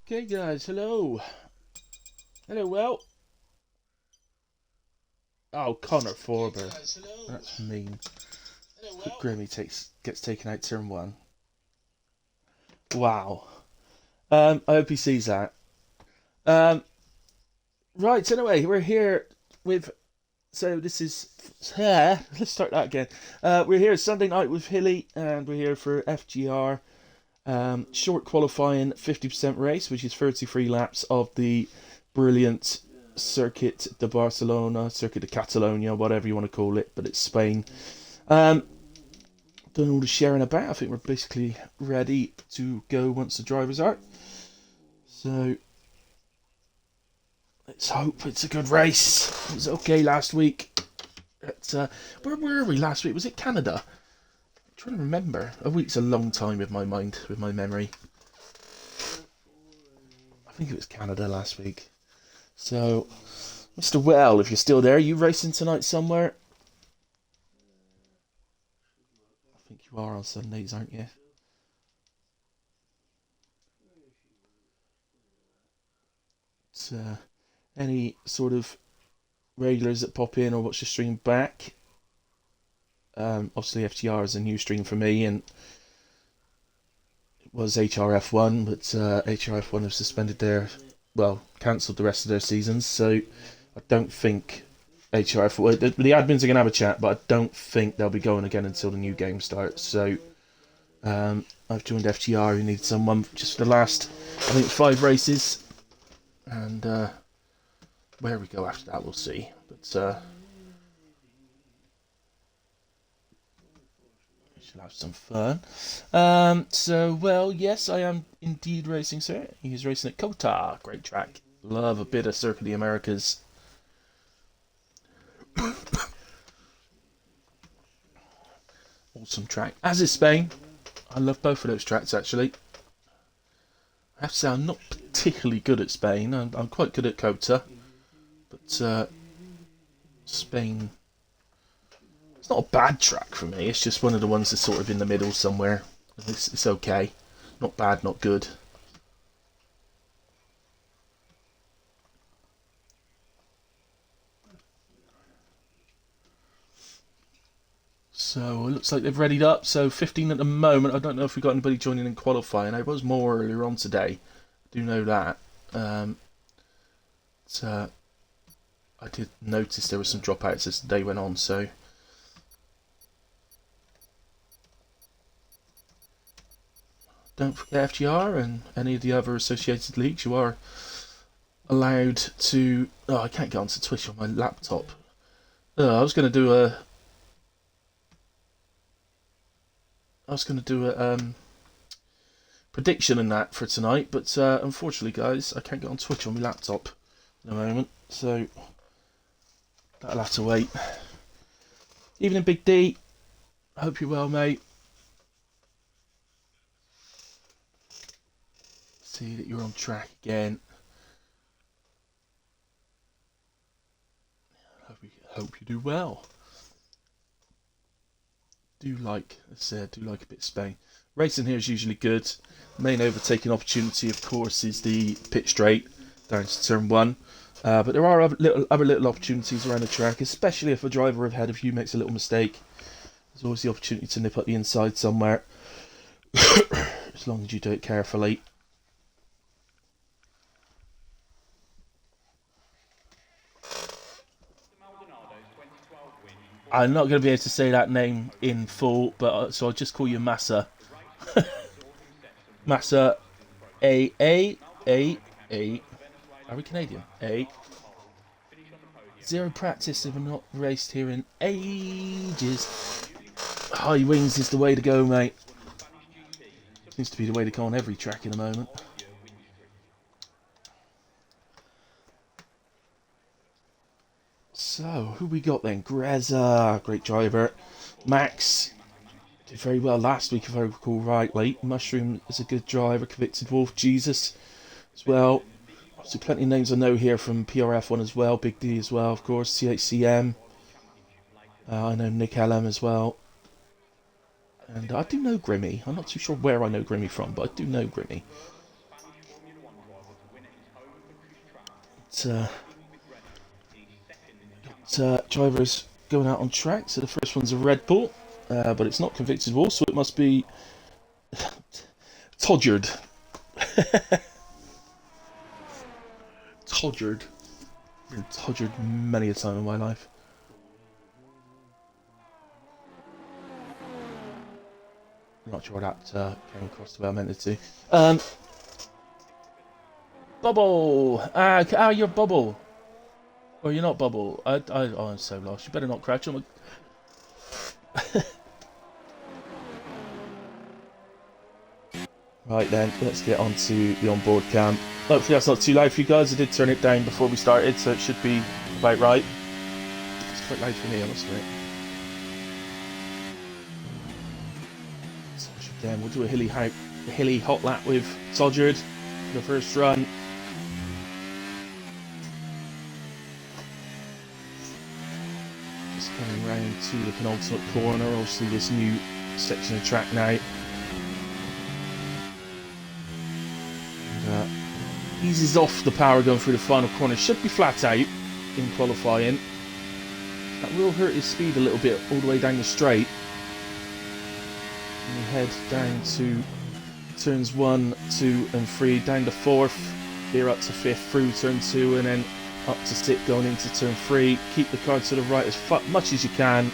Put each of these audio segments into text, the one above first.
Okay, guys, hello. Hello, well. Oh, Connor Forber. That's mean. Grimmy gets taken out turn one. Wow. I hope he sees that. Um, right, anyway, we're here with. So this is. Let's start that again. We're here Sunday night with Hilly, and we're here for FGR. Short qualifying 50% race, which is 33 laps of the brilliant Circuit de Barcelona, Circuit de Catalonia, whatever you want to call it, but it's Spain. Done all the sharing about. I think we're basically ready to go once the drivers are. So let's hope it's a good race. It was okay last week. Where were we last week? Was it Canada? I'm trying to remember. A week's a long time with my mind, with my memory. I think it was Canada last week. So, Mr. Well, if you're still there, are you racing tonight somewhere? I think you are on Sundays, aren't you? Any sort of regulars that pop in or watch the stream back? Obviously, FGR is a new stream for me, and it was HRF1, but HRF1 have suspended cancelled the rest of their seasons, so I don't think HRF. The admins are going to have a chat, but I don't think they'll be going again until the new game starts. So I've joined FGR, who needs someone just for the last, I think, 5 races, and where we go after that, we'll see. But we shall have some fun. Yes, I am indeed racing, sir. He's racing at Kota, great track. Love a bit of Circuit of the Americas. Awesome track. As is Spain. I love both of those tracks, actually. I have to say, I'm not particularly good at Spain. I'm quite good at Kota. But Spain... It's not a bad track for me. It's just one of the ones that's sort of in the middle somewhere. It's okay. Not bad, not good. So it looks like they've readied up. So 15 at the moment. I don't know if we've got anybody joining in qualifying. There was more earlier on today. I do know that. I did notice there were some dropouts as the day went on. So don't forget FGR and any of the other associated leagues. You are allowed to. Oh, I can't get onto Twitch on my laptop. I was going to do a. Prediction and that for tonight, but unfortunately, guys, I can't get on Twitch on my laptop at the moment, so that'll have to wait. Evening, Big D. I hope you're well, mate. See that you're on track again. Hope you do well. Do like a bit of Spain. Racing here is usually good. Main overtaking opportunity, of course, is the pit straight down to turn 1. But there are other little opportunities around the track, especially if a driver ahead of you makes a little mistake. There's always the opportunity to nip up the inside somewhere, as long as you do it carefully. I'm not going to be able to say that name in full, but so I'll just call you Massa. Massa A. Are we Canadian? A. Zero practice, have not raced here in ages. High wings is the way to go, mate. Seems to be the way to go on every track in a moment. So, who we got then? Greza, great driver. Max did very well last week, if I recall rightly. Mushroom is a good driver. Convicted Wolf, Jesus as well. So plenty of names I know here from PRF1 as well. Big D as well, of course. CHCM. I know Nick LM as well. And I do know Grimmy. I'm not too sure where I know Grimmy from, but I do know Grimmy. drivers going out on track. So the first one's a Red Bull, but it's not Convicted Wolf, so it must be Todgerd. Todgerd. I've been Todgerd many a time in my life. I'm not sure that came across the way I meant it to. Bubble! You're Bubble. Or you're not Bubble. I'm so lost. You better not crash on my... Right then, let's get on to the onboard cam. Hopefully that's not too loud for you guys. I did turn it down before we started, so it should be about right. It's quite loud for me, honestly. So again, we'll do a hilly hot lap with Todgerd for the first run. Just coming round to the penultimate corner, obviously this new section of track now. Eases off the power going through the final corner. Should be flat out in qualifying. That will hurt his speed a little bit all the way down the straight. And we head down to turns 1, 2 and 3, down to 4th, here up to 5th, through turn 2 and then up to 6th going into turn 3. Keep the car to the right as much as you can,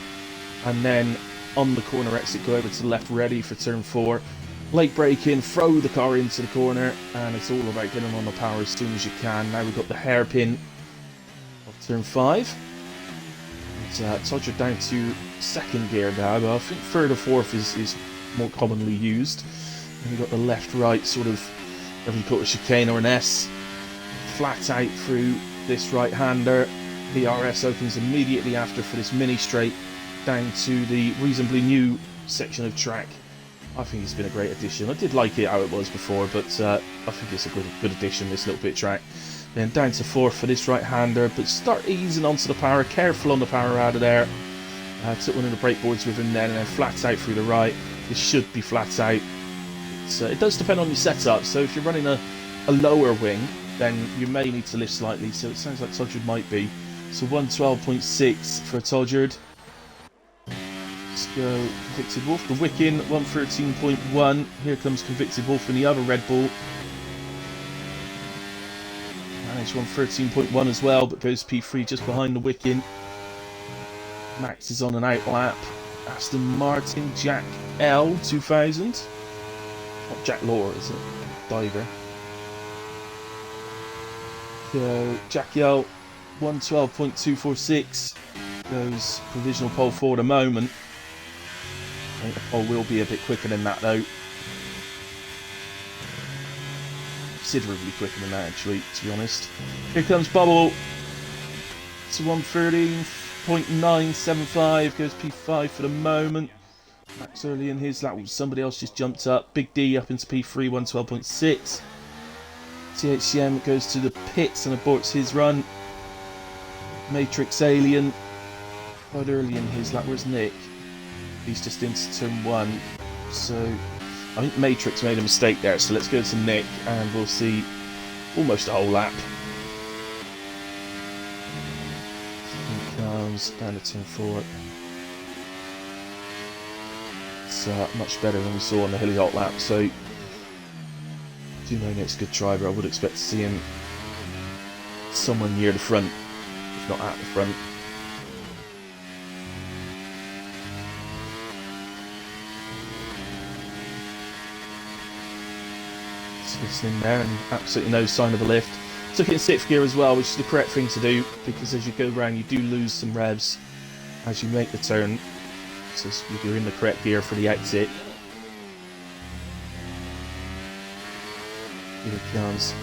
and then on the corner exit go over to the left ready for turn 4. Late brake in, throw the car into the corner, and it's all about getting on the power as soon as you can. Now we've got the hairpin of turn 5. Todgerd down to 2nd gear now, but I think 3rd or 4th is more commonly used. And we've got the left-right sort of, whether you call it a chicane or an S, flat out through this right-hander. The RS opens immediately after for this mini straight down to the reasonably new section of track. I think it's been a great addition. I did like it how it was before, but I think it's a good addition, this little bit of track. Then down to 4th for this right-hander, but start easing onto the power, careful on the power out of there. Took one of the brake boards with him then, and then flat out through the right. This should be flat out. It does depend on your setup, so if you're running a lower wing, then you may need to lift slightly, so it sounds like Todgerd might be. So 112.6 for Todgerd. Let's go Convicted Wolf. The Wiccan, 113.1. Here comes Convicted Wolf in the other Red Bull. Managed 113.1 as well, but goes P3 just behind the Wiccan. Max is on an out lap. Aston Martin, Jack L 2000. Not Jack Law, is it? Diver. So Jack L 112.246. Goes provisional pole for the moment. I think the pole will be a bit quicker than that though. Considerably quicker than that actually, to be honest. Here comes Bubble. It's 113.975, goes P5 for the moment. Max early in his lap, somebody else just jumped up. Big D up into P3, 112.6. THCM goes to the pits and aborts his run. Matrix Alien, quite early in his lap. Where's Nick? He's just into turn 1. So I think Matrix made a mistake there, so let's go to Nick and we'll see almost a whole lap. He comes down to turn 4. It's much better than we saw on the hilly hot lap, so I do know Nick's a good driver. I would expect to see him somewhere near the front, if not at the front. Listening there, and absolutely no sign of a lift. Took it in 6th gear as well, which is the correct thing to do, because as you go around you do lose some revs as you make the turn, so you're in the correct gear for the exit. Here it comes.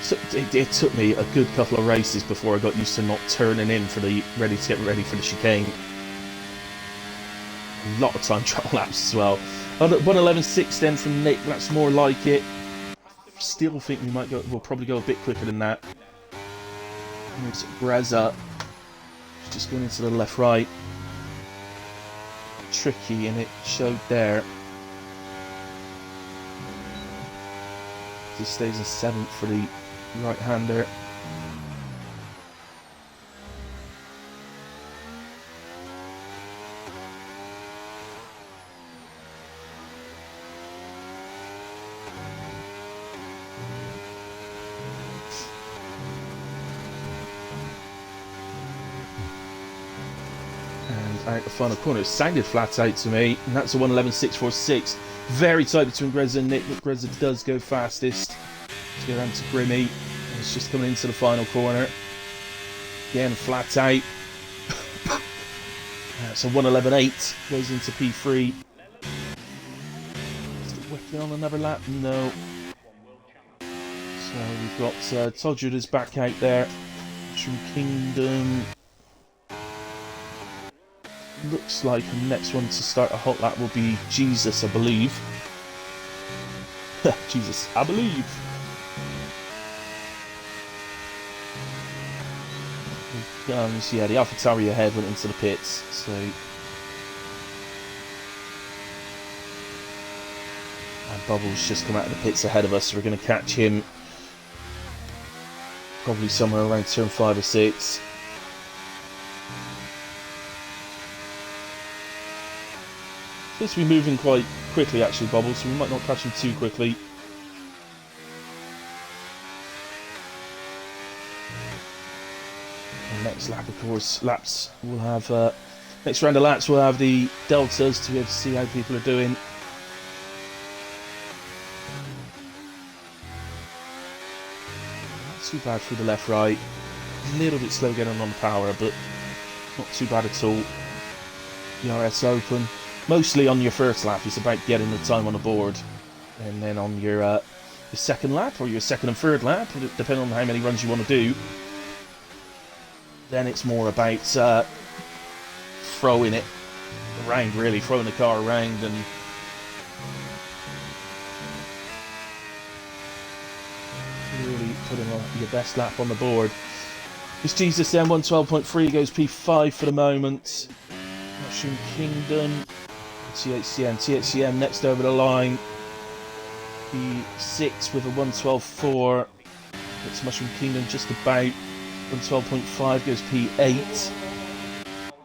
So it took me a good couple of races before I got used to not turning in for the to get ready for the chicane. A lot of time trial laps as well. 111.6 then from Nick, that's more like it. Still think we'll probably go a bit quicker than that. It's Brezza, just going into the left right. Tricky, and it showed there. Just stays in 7th for the right-hander. Out the final corner. It sounded flat out to me, and that's a 1:11.646. Very tight between Grezza and Nick, but Grezza does go fastest. Let's go down to Grimmy. It's just coming into the final corner. Again, flat out. So 1:11.8 goes into P3. Still working on another lap? No. So we've got Todgerd is back out there. Mushroom Kingdom. Looks like the next one to start a hot lap will be Jesus, I believe. Jesus, I believe. Here comes, yeah, the AlphaTauri ahead went into the pits, so. And Bubbles just come out of the pits ahead of us, so we're going to catch him probably somewhere around turn 5 or 6. Seems to be moving quite quickly actually, Bubbles, so we might not catch him too quickly. And next lap, of course, laps we'll have next round of laps we'll have the deltas to be able to see how people are doing. Not too bad through the left right. A little bit slow getting on the power, but not too bad at all. DRS open. Mostly on your first lap, it's about getting the time on the board, and then on your second lap or your second and third lap, depending on how many runs you want to do, then it's more about throwing it around, really, throwing the car around and really putting your best lap on the board. It's Jesus then, 1:12.3 goes P5 for the moment. Mushroom Kingdom. THCM next over the line. P6 with a 1:12.4. It's Mushroom Kingdom just about. 1:12.5 goes P8.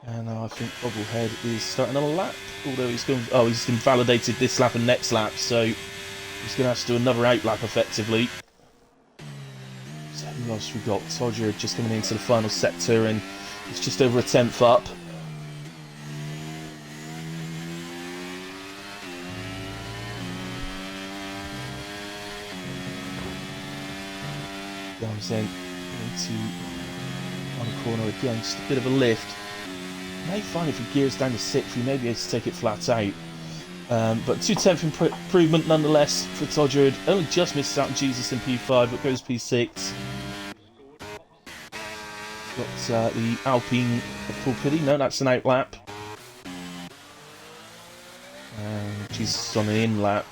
And I think Bobblehead is starting on a lap. Although he's going, he's invalidated this lap and next lap, so he's going to have to do another out lap effectively. So who else we got? Todger just coming into the final sector, and it's just over a 10th up. Comes in into on the corner again, just a bit of a lift. May find if he gears down to 6th, he may be able to take it flat out. But 2/10 improvement nonetheless for Todgerd. Only just misses out on Jesus in P5, but goes P6. Got the Alpine full pity. No, that's an out lap. Jesus is on an in lap.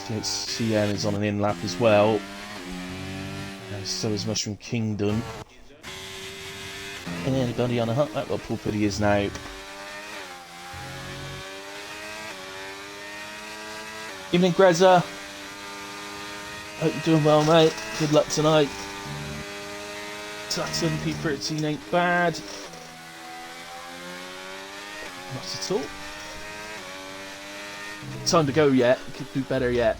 CN is on an in lap as well. So is Mushroom Kingdom. And anybody on a hot lap? Well, Paul Pity is now. Evening, Grezza. Hope you're doing well, mate. Good luck tonight. Saturn P13 ain't bad. Not at all. Time to go yet. Could do better yet.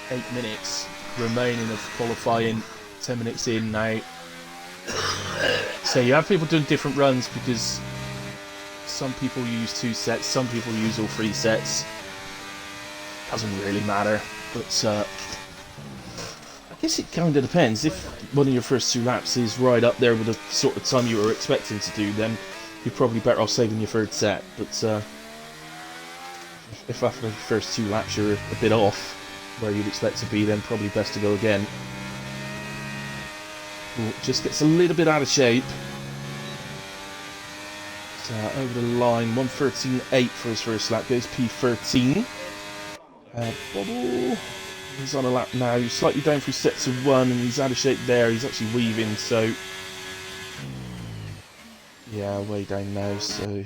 8 minutes remaining of qualifying, 10 minutes in now. So you have people doing different runs because some people use 2 sets, some people use all 3 sets. Doesn't really matter, but I guess it kind of depends. If one of your first 2 laps is right up there with the sort of time you were expecting to do, then you're probably better off saving your 3rd set. But if after the first 2 laps you're a bit off where you'd expect to be, then probably best to go again. Ooh, just gets a little bit out of shape. So over the line, 1:13.8 for his first lap, goes P13. Bobble, he's on a lap now, he's slightly down through sets of 1 and he's out of shape there, he's actually weaving, so yeah, way down now. So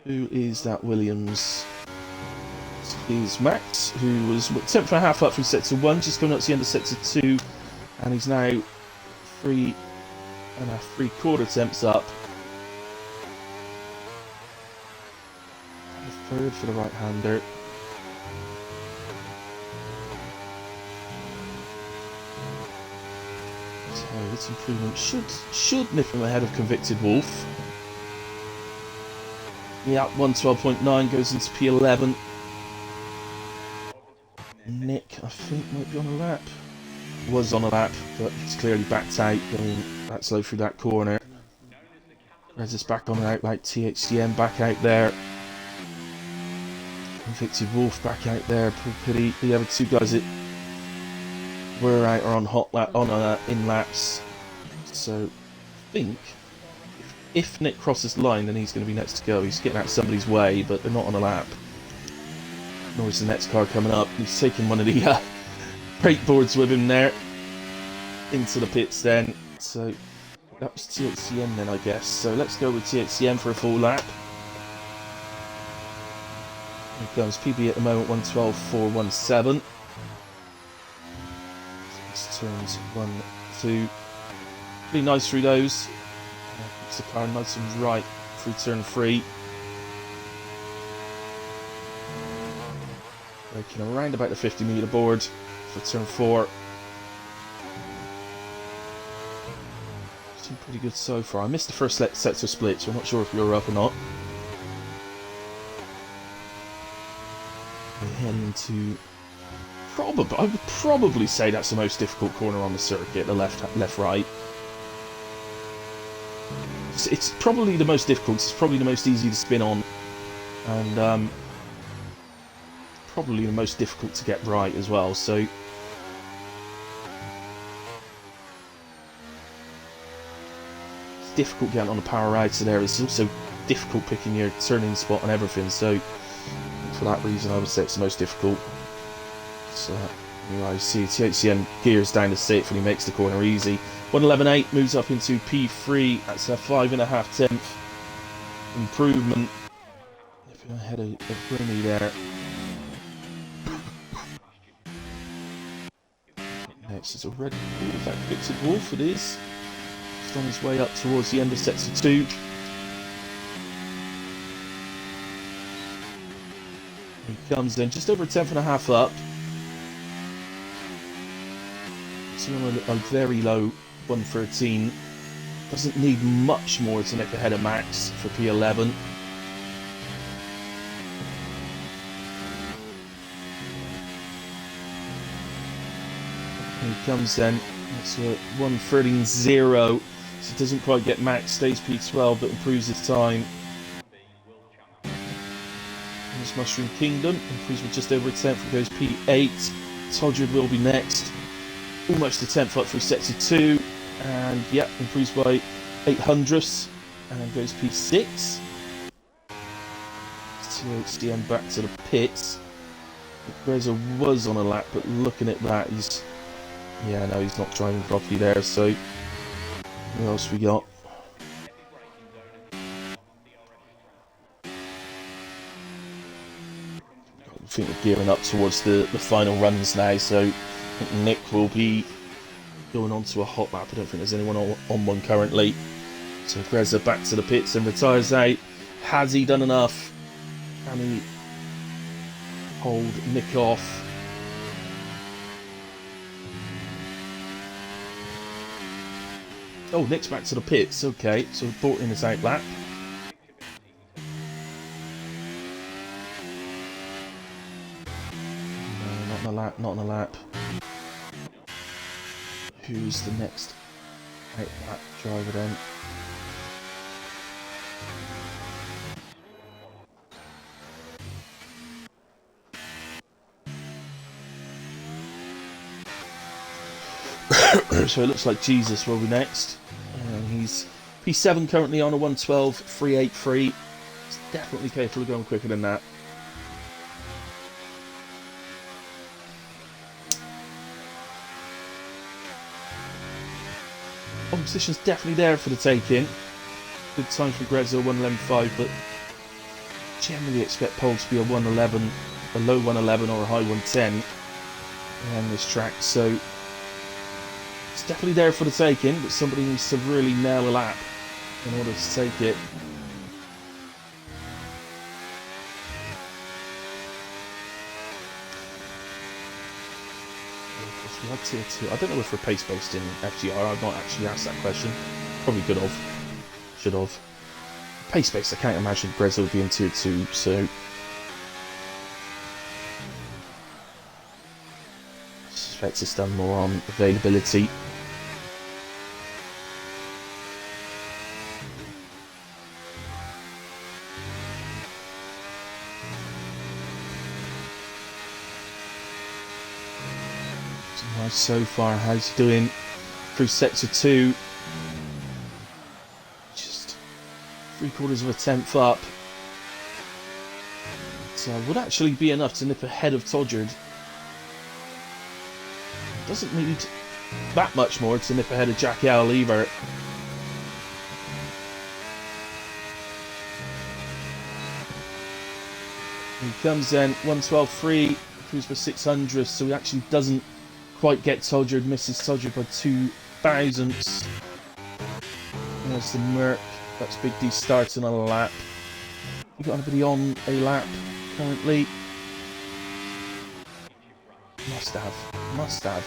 who is that Williams? is Max, who was 10th and a half up through sector 1, just coming up to the end of sector 2, and he's now 3 3/4 attempts up. And a third for the right-hander. So this improvement should nip him ahead of Convicted Wolf. Yeah, 112.9 goes into P11. Nick, I think, might be on a lap. Was on a lap, but he's clearly backed out, going that slow through that corner. Rez back on an out like THCM back out there. Convicted Wolf back out there. Poor pity. The other two guys that were out are on hot lap, in laps. So I think if Nick crosses the line, then he's going to be next to go. He's getting out somebody's way, but they're not on a lap. Nor is the next car coming up. He's taking one of the brake boards with him there into the pits then. So that was THCM then, I guess. So let's go with THCM for a full lap. Here comes PB at the moment, 112.417. This turns 1, 2. Pretty nice through those. Keeps the car nice and right through turn 3. Braking around about the 50-metre board for turn 4. Seemed pretty good so far. I missed the first sector split, so I'm not sure if you're up or not. We're heading into I would probably say that's the most difficult corner on the circuit, the left-right. It's probably the most difficult. It's probably the most easy to spin on, and probably the most difficult to get right as well. So it's difficult getting on the power right there. It's also difficult picking your turning spot and everything. So for that reason, I would say it's the most difficult. So you see THCM gears down to 6th and he makes the corner easy. 111.8 moves up into P3. That's a 5.5 tenth improvement. If I had a Brimmy there. Next is a red ball. Is that Convicted Wolf? It is. Just on his way up towards the end of sector 2. Here he comes then, just over a tenth and a half up. So a very low 113. Doesn't need much more to nick ahead of Max for P11. Here he comes then. It's a 113.0. So it doesn't quite get Max. Stays P12 but improves his time. There's Mushroom Kingdom. Improves with just over a tenth. It goes P8. Todgered will be next. Almost a tenth up through sector 2. And yeah, improves by 800ths. And then goes P6. THCM back to the pits. Greza was on a lap, but looking at that, he's not driving properly there. So what else we got? I think we're gearing up towards the final runs now, so I think Nick will be going on to a hot lap. I don't think there's anyone on one currently. So Greza back to the pits and retires out. Has he done enough? Can he hold Nick off? Oh, Nick's back to the pits. Okay, so brought in his out lap. No, not on a lap. Who's the next out lap driver then? So it looks like Jesus will be next. He's P7 currently on a 112.383. He's definitely capable of going quicker than that. Position's definitely there for the taking. Good time for Greza, 111.5, but generally expect pole to be a 111 a low 111 or a high 110 on this track, so it's definitely there for the taking, but somebody needs to really nail a lap in order to take it. We had tier 2. I don't know if we're pace based in FGR. I've not actually asked that question. Probably could have. Should have. Pace based, I can't imagine Brezza would be in tier 2, so I suspect it's done more on availability. So far, how's he doing through sector 2? Just 3/4 of a tenth up. So would actually be enough to nip ahead of Todgerd. Doesn't need that much more to nip ahead of Jackie Oliver. He comes then 112.3, cruise for 600, so he actually doesn't quite get Todgerd, misses Todgerd by 2 thousandths. There's the Merc. That's Big D starting on a lap. You got anybody on a lap currently? Must have. Must have.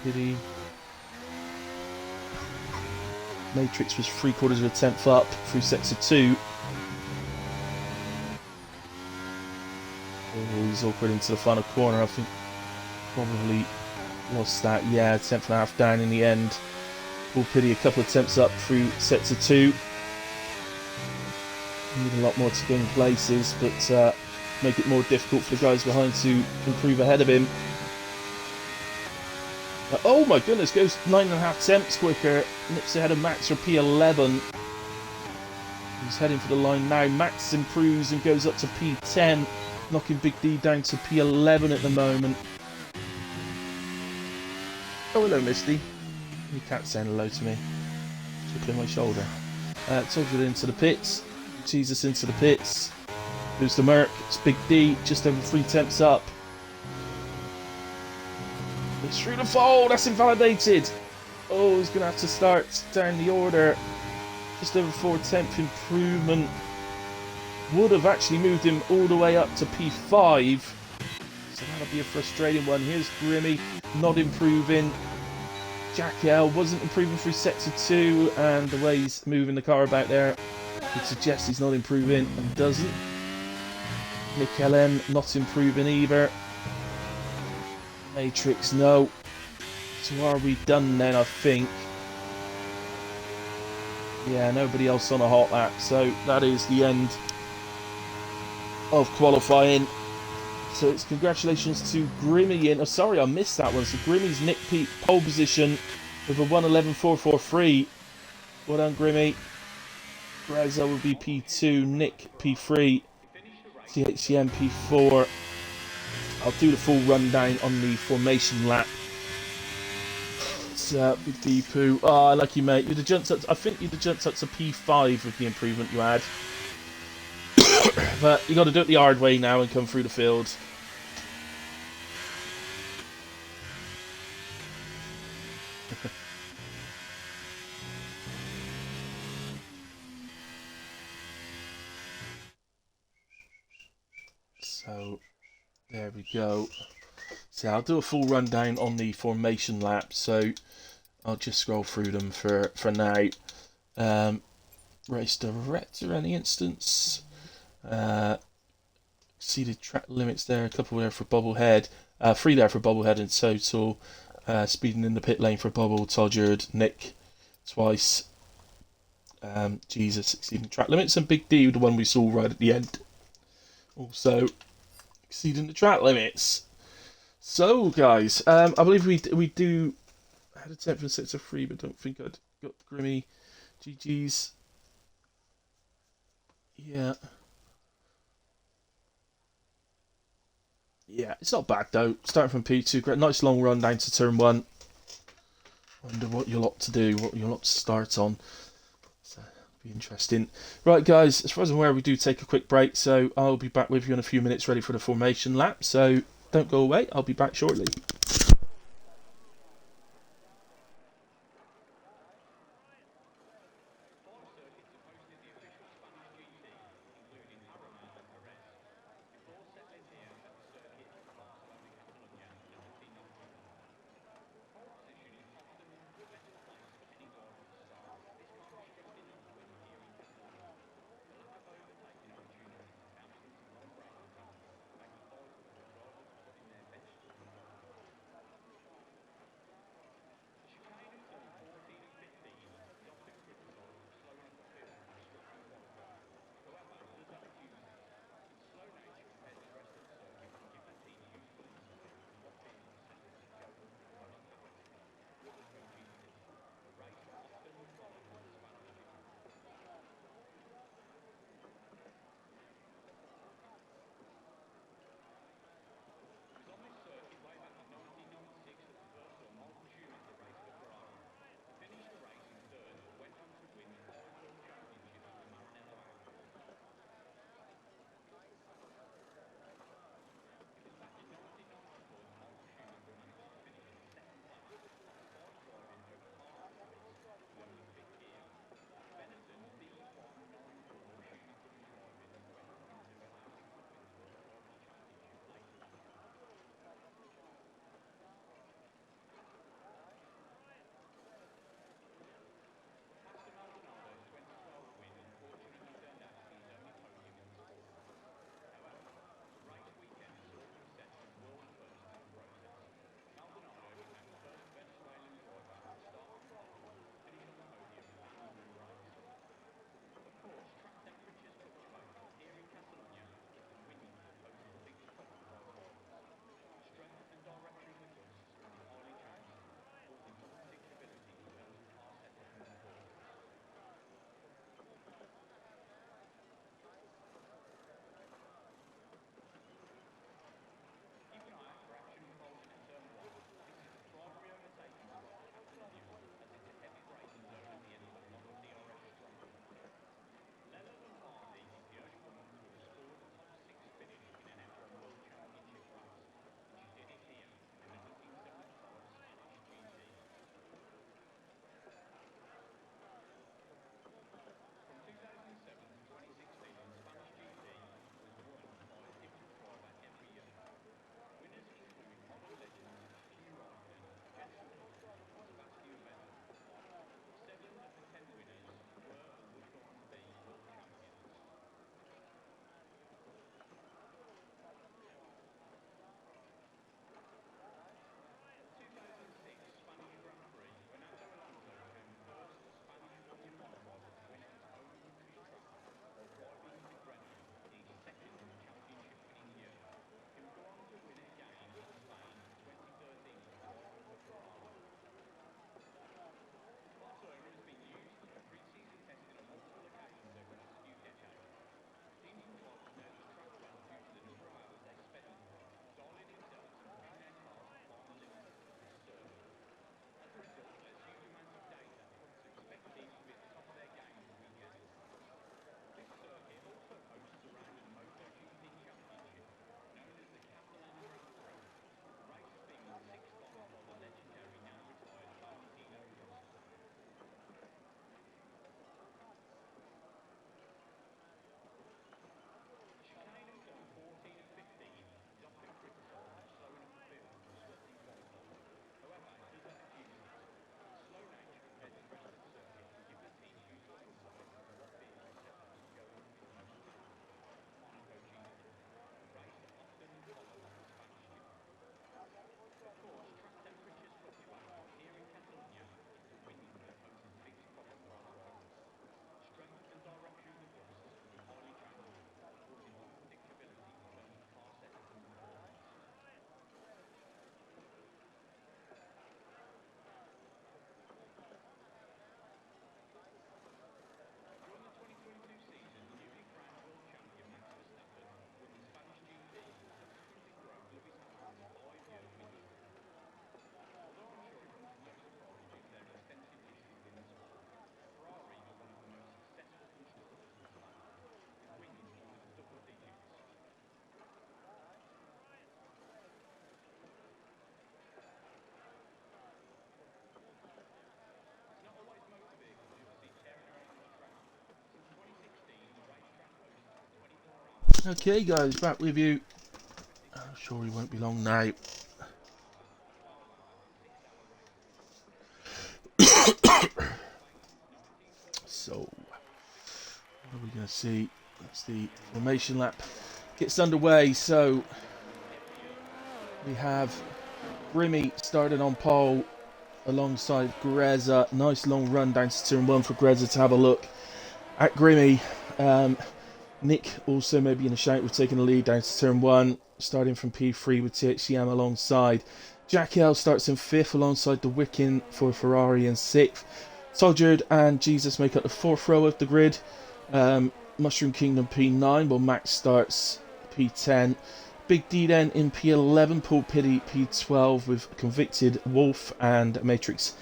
Pity. Matrix was 3/4 of a tenth up through sector 2. Oh, he's awkward into the final corner. I think probably lost that. Yeah, 10th and a half down in the end. Will Pity a couple of attempts up through sector 2. Need a lot more to gain places, but make it more difficult for the guys behind to improve ahead of him. Oh my goodness, goes 9.5 attempts quicker. Nips ahead of Max for P11. He's heading for the line now. Max improves and goes up to P10. Knocking Big D down to P11 at the moment. Oh, hello, Misty. You can't say hello to me. Tickling my shoulder. Todgerd into the pits. Jesus into the pits. There's the Merc. It's Big D, just over 3 tenths up. It's through the fold. That's invalidated. Oh, he's going to have to start down the order. Just over 4 tenth improvement. Would have actually moved him all the way up to P5. So that'll be a frustrating one. Here's Grimmy, not improving. Jack L wasn't improving through sector 2, and the way he's moving the car about there would suggest he's not improving, and doesn't. Nick LM not improving either. Matrix, no. So are we done then, I think? Yeah, nobody else on a hot lap, so that is the end of qualifying. So it's congratulations to Grimmy in. Oh, sorry, I missed that one. So Grimmy's Nick P pole position with a 111.443. Well done, Grimmy. Brezza will be P2, Nick P3, THCM P4. I'll do the full rundown on the formation lap. It's with Deepu. Oh, lucky mate. You'd have jumped up. I think you'd have jumped up to P5 with the improvement you had. But you got to do it the hard way now and come through the field. So there we go. So I'll do a full rundown on the formation lap. So I'll just scroll through them for now. Race director, any instance. Exceeded track limits there, a couple there for Bobblehead, 3 there for Bobblehead in total. Speeding in the pit lane for Bobble, Todgerd, Nick twice. Jesus, exceeding track limits, and Big D, the one we saw right at the end, also exceeding the track limits. So guys, I believe we do had a 10th and sector 3, but don't think I'd got Grimmy. GG's. Yeah. Yeah, it's not bad though. Starting from P2, great, nice long run down to turn 1. Wonder what you'll opt to do, what you'll opt to start on. So, Be interesting. Right, guys, as far as I'm aware, we do take a quick break, so I'll be back with you in a few minutes ready for the formation lap. So don't go away, I'll be back shortly. Okay guys, back with you. I'm sure we won't be long now. So, what are we going to see? That's the formation lap. Gets underway, so we have Grimmy starting on pole alongside Greza. Nice long run down to turn 1 for Greza to have a look at Grimmy. Nick also maybe in a shout with taking the lead down to turn 1, starting from P3 with THCM alongside. Jack L starts in 5th alongside the Wicken for Ferrari in 6th. Todgerd and Jesus make up the 4th row of the grid. Mushroom Kingdom P9, while Max starts P10. Big D then in P11, Paul Piddy P12 with Convicted Wolf and Matrix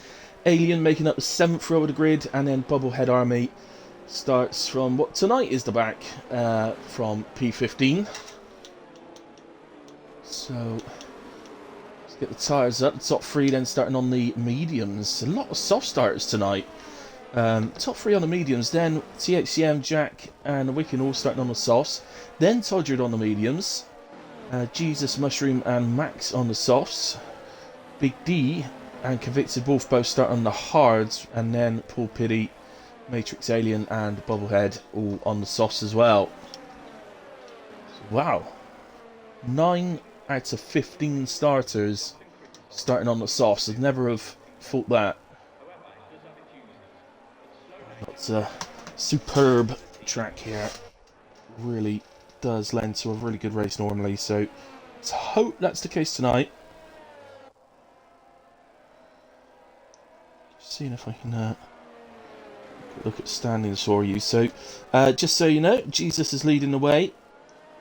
Alien making up the 7th row of the grid, and then Bubblehead Army starts from what tonight is the back from P15. So let's get the tyres up. The top 3 then starting on the mediums. A lot of soft starters tonight. Top 3 on the mediums, then THCM, Jack and the Wicken all starting on the softs. Then Todgerd on the mediums. Jesus, Mushroom and Max on the softs. Big D and Convicted Wolf both start on the hards, and then Paul Piddy, Matrix Alien and Bubblehead all on the softs as well. Wow. 9 out of 15 starters starting on the softs. I'd never have thought that. But a superb track here. Really does lend to a really good race normally, so let's hope that's the case tonight. Just seeing if I can look at standings for you. So just so you know, Jesus is leading the way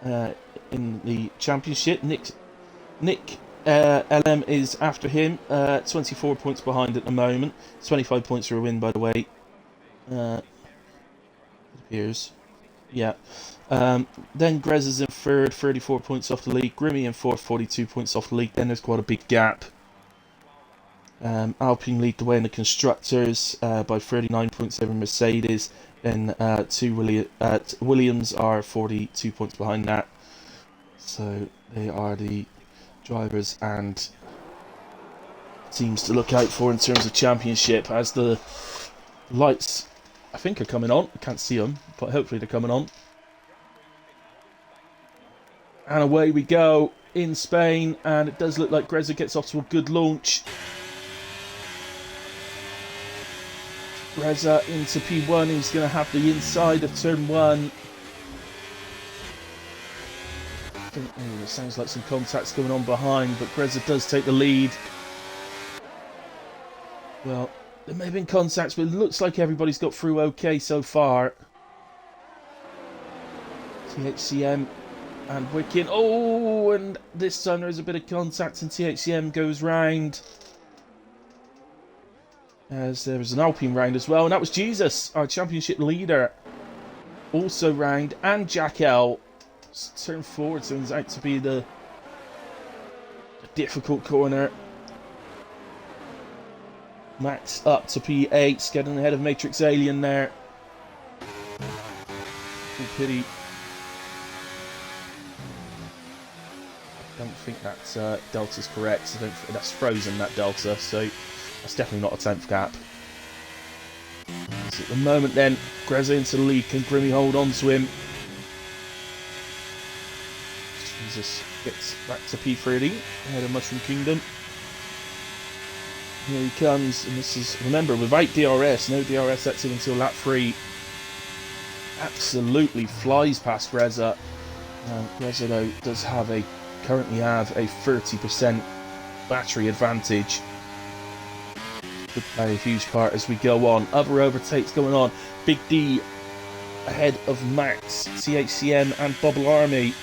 in the championship. Nick LM is after him, 24 points behind at the moment. 25 points for a win, by the way. It appears. Yeah. Then Grez is in 3rd, 34 points off the lead. Grimmy in 4th, 42 points off the lead. Then there's quite a big gap. Alpine lead the way in the constructors by 39 points over Mercedes. Then Williams are 42 points behind that. So they are the drivers and teams to look out for in terms of championship, as the lights I think are coming on. I can't see them, but hopefully they're coming on. And away we go in Spain, and it does look like Greza gets off to a good launch. Greza into P1, he's going to have the inside of turn 1. I think, it sounds like some contacts going on behind, but Greza does take the lead. Well, there may have been contacts, but it looks like everybody's got through okay so far. THCM and Wicken. Oh, and this time there is a bit of contact and THCM goes round. As there was an Alpine round as well. And that was Jesus, our championship leader. Also round. And Jack L. Turn 4 turns out to be the difficult corner. Max up to P8, getting ahead of Matrix Alien there. Full pity. I don't think that delta's correct. I don't think that's frozen, that delta, so that's definitely not a 10th gap. So at the moment then, Greza into the lead. Can Grimmy hold on to him? Jesus gets back to P30, ahead of Mushroom Kingdom. Here he comes, and this is, remember, without DRS, no DRS active until lap 3. Absolutely flies past Greza. Greza, though, does currently have a 30% battery advantage. Could play a huge part as we go on. Other overtakes going on. Big D ahead of Max, THCM and Bubble Army.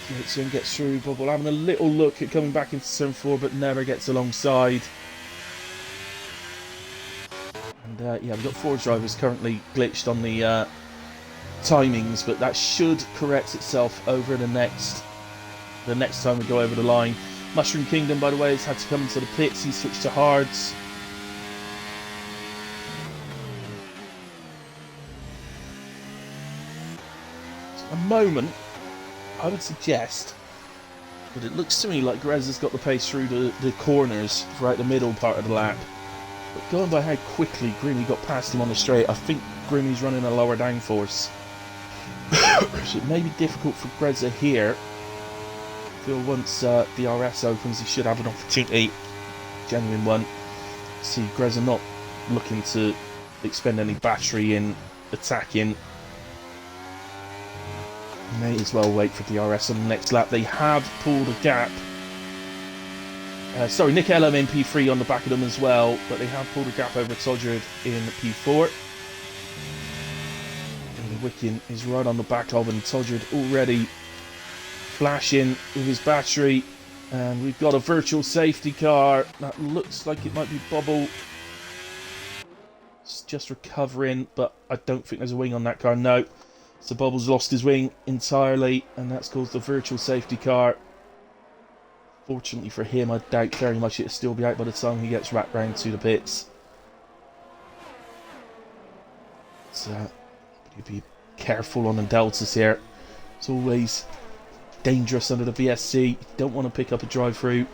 THCM gets through. Bubble having a little look at coming back into turn 4, but never gets alongside. And yeah, we've got 4 drivers currently glitched on the timings, but that should correct itself over the next time we go over the line. Mushroom Kingdom, by the way, has had to come into the pits. He switched to hards. a moment, I would suggest, but it looks to me like Grez has got the pace through the corners throughout the middle part of the lap. But going by how quickly Grimmy got past him on the straight, I think Grimmy's running a lower downforce. So it may be difficult for Greza here. I feel once DRS opens, he should have an opportunity, genuine one. See Greza not looking to expend any battery in attacking. May as well wait for DRS on the next lap. They have pulled a gap. Sorry, Nick Ellum in P3 on the back of them as well, but they have pulled a gap over Todred in P4. And Wicken is right on the back of him. Todred already flashing with his battery. And we've got a virtual safety car. That looks like it might be Bubble. It's just recovering, but I don't think there's a wing on that car. No. So Bubble's lost his wing entirely, and that's caused the virtual safety car. Fortunately for him, I doubt very much it'll still be out by the time he gets wrapped round to the pits. So, you be careful on the deltas here. It's always dangerous under the VSC. You don't want to pick up a drive-through.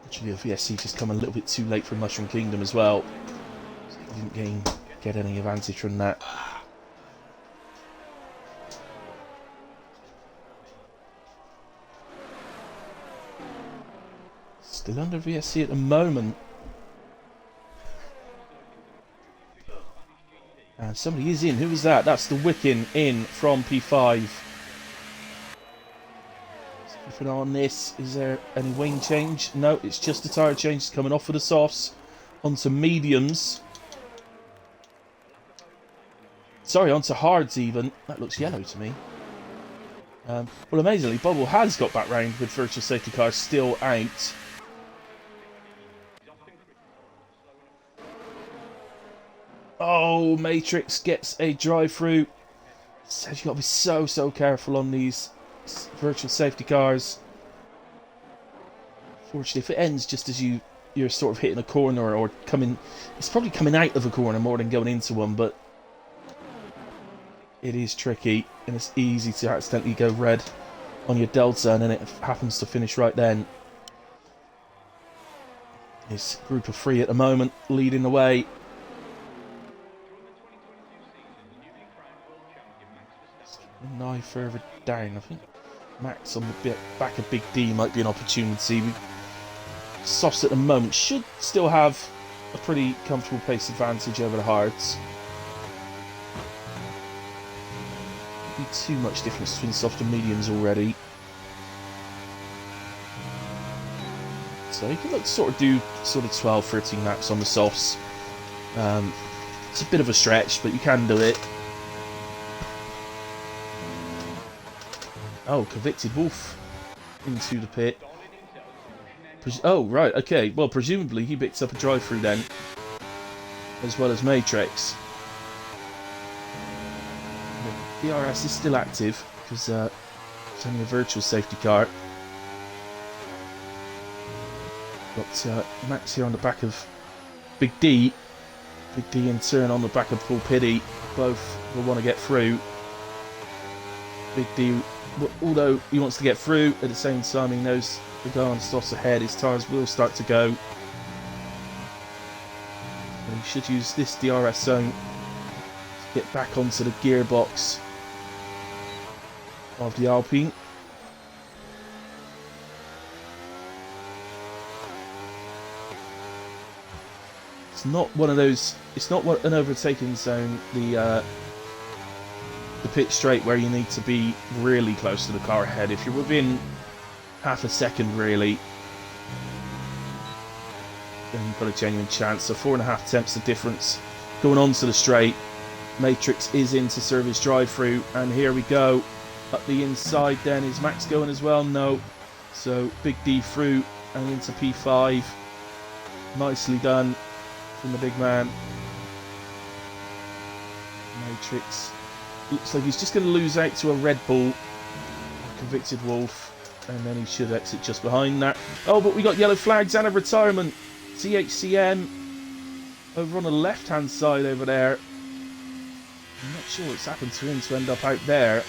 Actually, the VSC just come a little bit too late for Mushroom Kingdom as well. So he didn't get any advantage from that. Still under VSC at the moment. And somebody is in. Who was that? That's the Wicken in from P5. Keep an eye on this. Is there any wing change? No, it's just the tyre change coming off of the softs onto mediums. Sorry, onto hards even. That looks yellow to me. Well, amazingly, Bubble has got back round with virtual safety cars still out. Oh, Matrix gets a drive-through. Says you've got to be so careful on these virtual safety cars. Fortunately, if it ends just as you're sort of hitting a corner or coming, it's probably coming out of a corner more than going into one, but it is tricky and it's easy to accidentally go red on your delta, and then it happens to finish right then. This group of three at the moment leading the way. An eye further down, I think Max on the back of Big D might be an opportunity. Softs at the moment should still have a pretty comfortable pace advantage over the hards. Be too much difference between soft and mediums already. So you can sort of do 12-13 laps on the softs. It's a bit of a stretch, but you can do it. Oh, Convicted Wolf into the pit. Oh, right, okay. Well, presumably he picks up a drive-through then, as well as Matrix. The DRS is still active, because it's only a virtual safety car. Got Max here on the back of Big D. Big D in turn on the back of Paul Piddy. Both will want to get through. Big D, although he wants to get through, at the same time he knows the guy on softs ahead, his tyres will start to go. And he should use this DRS zone to get back onto the gearbox of the Alpine. It's not one of those, it's not an overtaking zone, the pit straight, where you need to be really close to the car ahead. If you're within half a second really, then you've got a genuine chance. So 4.5 tenths of difference going on to the straight. Matrix is in to serve his drive-through, and here we go. Up the inside then, is Max going as well? No. So Big D through and into P5. Nicely done from the big man. Matrix looks like he's just going to lose out to a Red Bull, Convicted Wolf, and then he should exit just behind that. Oh, but we got yellow flags and a retirement. THCM over on the left-hand side over there. I'm not sure what's happened to him to end up out there.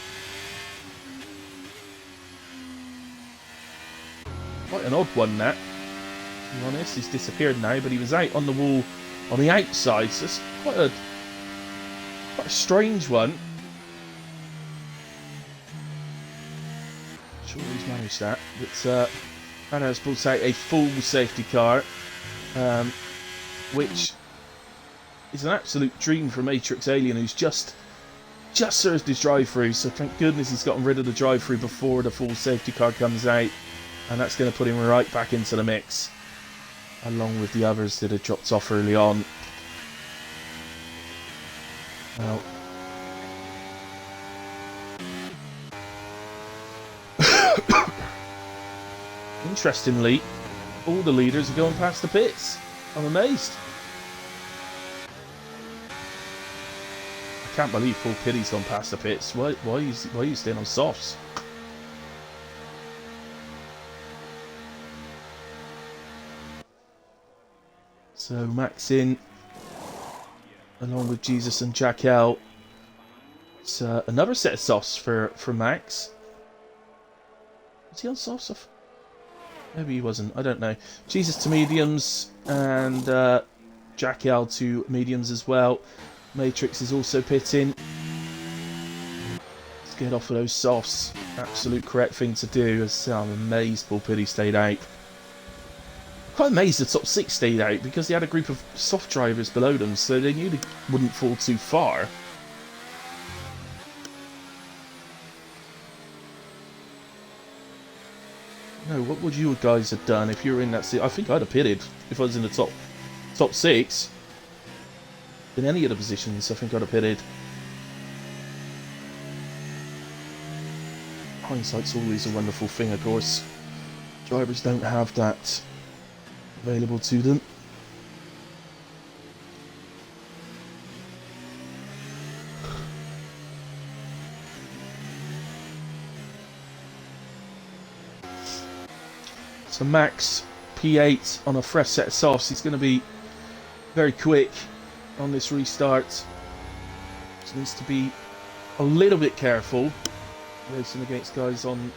Quite an odd one, that. To be honest, he's disappeared now, but he was out on the wall on the outside, so it's quite a strange one. Sure he's managed that, but Hannah has brought out a full safety car, which is an absolute dream for Matrix Alien, who's just served his drive-through, so thank goodness he's gotten rid of the drive-through before the full safety car comes out, and that's going to put him right back into the mix, along with the others that had dropped off early on. Now, interestingly, all the leaders are going past the pits. I'm amazed. I can't believe Paul Pitty's gone past the pits. Why are you staying on softs? So Max in, along with Jesus and Jack L. It's another set of softs for Max. Was he on softs? Maybe he wasn't. I don't know. Jesus to mediums and Jack L to mediums as well. Matrix is also pitting. Let's get off of those softs. Absolute correct thing to do. I'm amazed Paul Pitty stayed out. Quite amazed the top 6 stayed out because they had a group of soft drivers below them, so they knew they wouldn't fall too far. No, what would you guys have done if you were in that seat? I think I'd have pitted if I was in the top 6. In any of the positions, I think I'd have pitted. Hindsight's always a wonderful thing, of course. Drivers don't have that available to them. So Max P8 on a fresh set of softs. He's going to be very quick on this restart. Just needs to be a little bit careful racing against guys on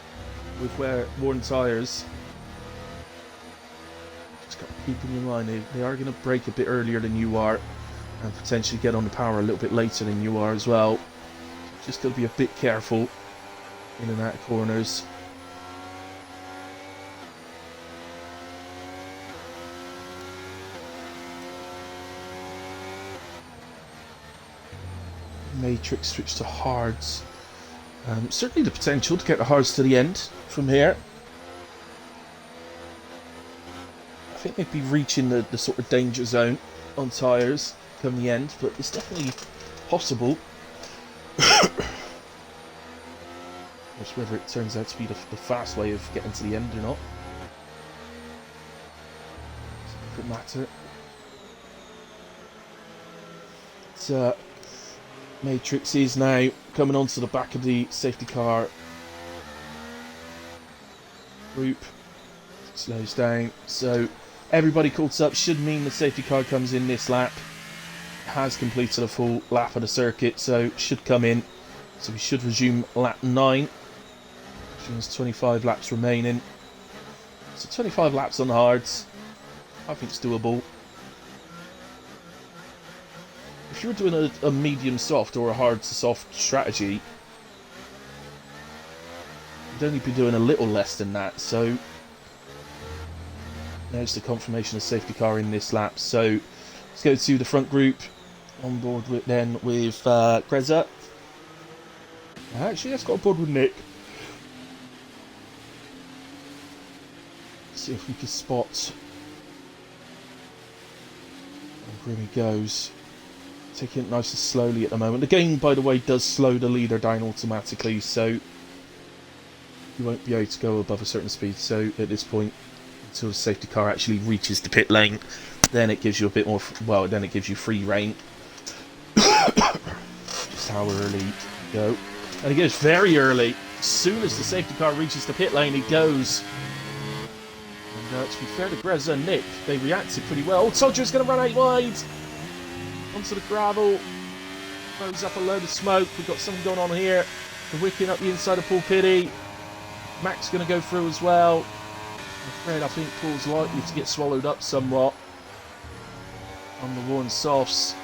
with worn tyres. Just got to keep in mind they are going to brake a bit earlier than you are and potentially get on the power a little bit later than you are as well. Just got to be a bit careful in and out of corners. Matrix switch to hards. Certainly the potential to get the hards to the end from here. I think they'd be reaching the sort of danger zone on tyres come the end, but it's definitely possible. Just whether it turns out to be the fast way of getting to the end or not. It's a different matter. It's Matrix is now coming onto the back of the safety car group. Slows down. So everybody caught up. Should mean the safety car comes in this lap. Has completed a full lap of the circuit, so should come in. So we should resume lap 9. There's 25 laps remaining. So 25 laps on the hards. I think it's doable. If you were doing a medium soft or a hard to soft strategy, you'd only be doing a little less than that. So there's the confirmation of safety car in this lap. So let's go to the front group. On board with Greza. Actually, let's go on board with Nick. See if we can spot where Grimmy goes. Taking it nice and slowly at the moment. The game, by the way, does slow the leader down automatically, so you won't be able to go above a certain speed. So at this point, until the safety car actually reaches the pit lane, then it gives you a bit more. Well, then it gives you free rein. Just how early you go, and he goes very early. As soon as the safety car reaches the pit lane, he goes. And to be fair to Greza and Nick, they reacted pretty well. Oh, Soldier is going to run out wide. onto the gravel. Throws up a load of smoke. We've got something going on here. The wicking up the inside of Paul Pitty. Mac's going to go through as well. I'm afraid I think Paul's likely to get swallowed up somewhat on the worn softs.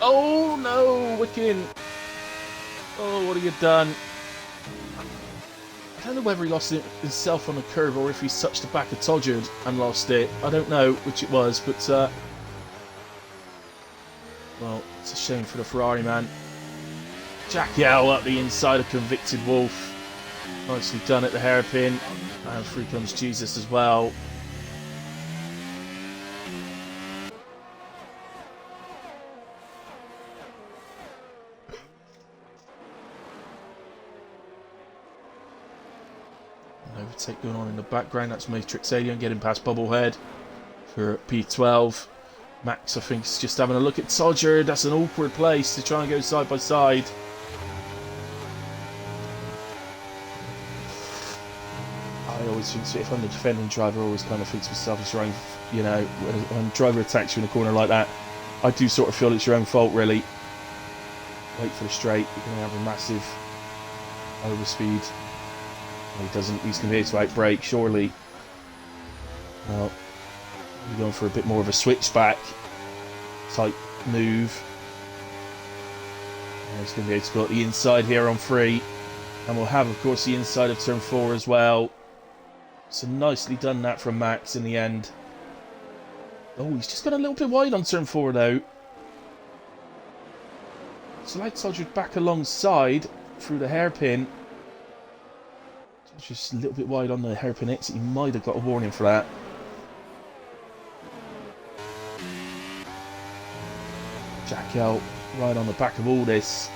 Oh no, wicking. Oh, what have you done? I don't know whether he lost it himself on the curve or if he's touched the back of Todgerd and lost it. I don't know which it was, but well, it's a shame for the Ferrari man. Jack Yell up the inside of Convicted Wolf. Nicely done at the hairpin. And through comes Jesus as well. Overtake going on in the background. That's Matrix Alien getting past Bubblehead for P12. Max, I think, is just having a look at Todgerd. That's an awkward place to try and go side by side. I always think, if I'm the defending driver, I always kind of think to myself, it's your own, you know, when a driver attacks you in a corner like that, I do sort of feel it's your own fault, really. Wait for the straight. You're going to have a massive overspeed. He doesn't. He's going to be able to outbrake, surely. Well, we're going for a bit more of a switchback type move. And he's going to be able to go at the inside here on 3. And we'll have, of course, the inside of turn 4 as well. So nicely done that from Max in the end. Oh, he's just got a little bit wide on turn 4, though. So like Todgerd back alongside through the hairpin. Just a little bit wide on the hairpin exit. He might have got a warning for that. Jack out right on the back of all this.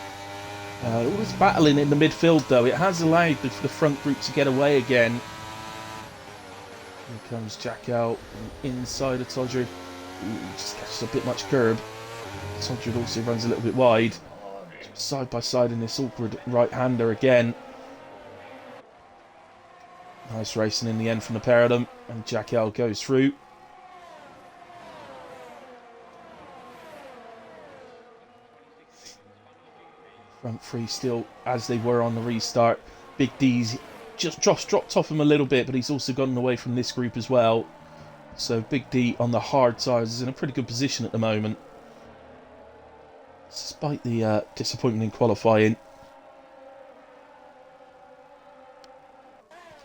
All this battling in the midfield, though, it has allowed the front group to get away again. Here comes Jack out inside of Todgerd. Just catches a bit much curb. Todgerd also runs a little bit wide. Side by side in this awkward right-hander again. Nice racing in the end from the pair of them. And Jack L goes through. Front 3 still as they were on the restart. Big D's just dropped off him a little bit, but he's also gotten away from this group as well. So Big D on the hard tires is in a pretty good position at the moment. Despite the disappointment in qualifying.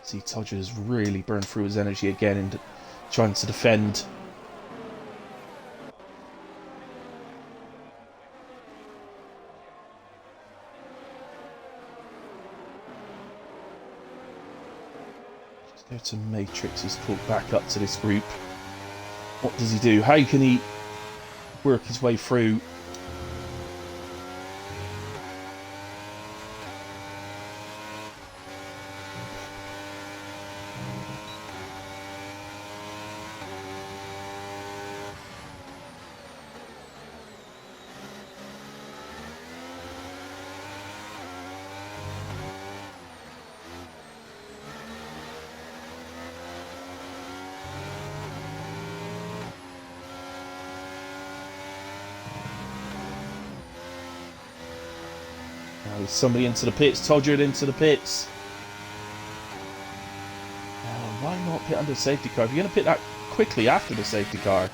See, Todgerd has really burned through his energy again in trying to defend. Just go to Matrix, he's pulled back up to this group. What does he do? How can he work his way through? Somebody into the pits, Todgerd into the pits. Why not pit under the safety car? If you're going to pit that quickly after the safety car,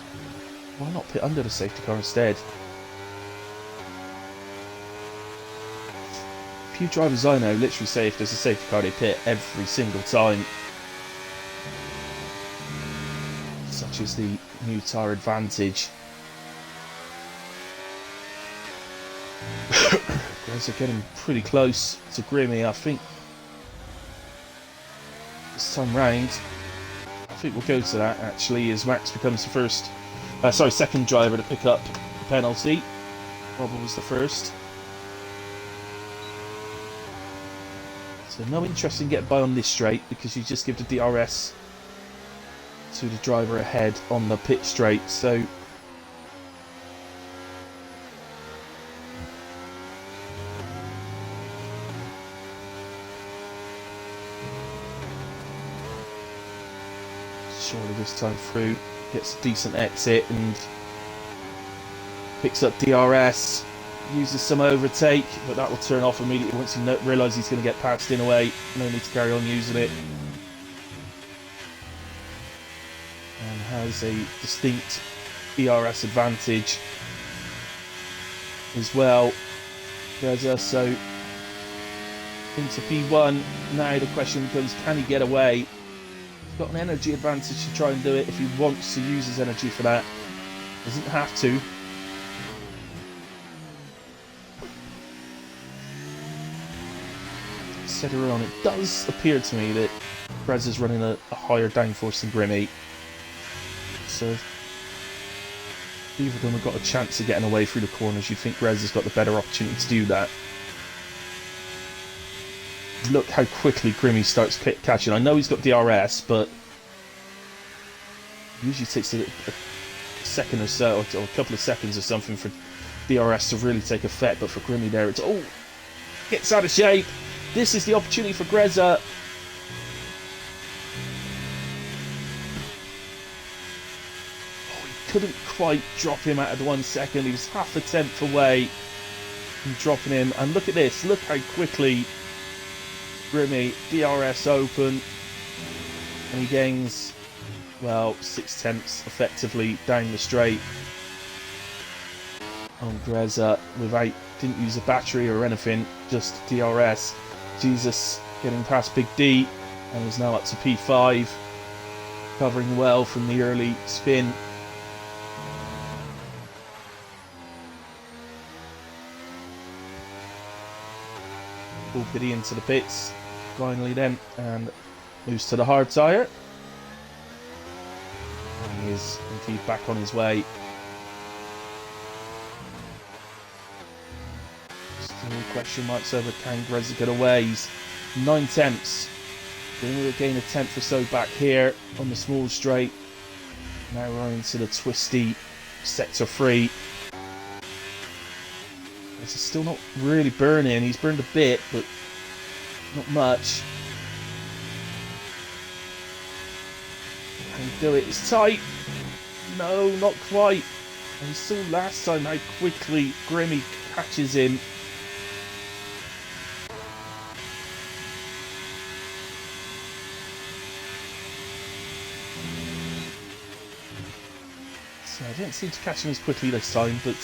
why not pit under the safety car instead? A few drivers I know literally say if there's a safety car, they pit every single time. Such is the new tyre advantage. Guys are getting pretty close to Grimmy, I think. This time round, I think we'll go to that actually, as Max becomes the second driver to pick up the penalty. Bob was the first. So no interest in getting by on this straight because you just give the DRS to the driver ahead on the pit straight. So Surely this time through. Gets a decent exit and picks up DRS. Uses some overtake, but that will turn off immediately once he realises he's going to get passed in a way. No need to carry on using it. And has a distinct DRS advantage as well. Greza, so into P1. Now the question becomes, can he get away? He's got an energy advantage to try and do it if he wants to use his energy for that. Doesn't have to. Said earlier on, it does appear to me that Greza's running a higher downforce than Grimmy. So either of them have got a chance of getting away through the corners. You'd think Greza's got the better opportunity to do that. Look how quickly Grimmy starts catching. I know he's got DRS, but it usually takes a second or so, or a couple of seconds or something for DRS to really take effect. But for Grimmy there, it's gets out of shape. This is the opportunity for Greza. He couldn't quite drop him out of the 1 second. He was half a tenth away from dropping him. And look at this. Look how quickly Grimmy, DRS open. And he gains, well, 6 tenths effectively down the straight on Greza without, didn't use a battery or anything, just DRS. Jesus getting past Big D and is now up to P5, covering well from the early spin. Pull Biddy into the pits finally then and moves to the hard tyre. And he is indeed back on his way. Still question marks over, can Greza get away? He's 9 tenths. Then we'll gain a tenth or so back here on the small straight. Now we're into the twisty sector 3. This is still not really burning. He's burned a bit, but not much. Can he do it? It's tight. No, not quite. And we saw last time how quickly Grimmy catches him. So I didn't seem to catch him as quickly this time, but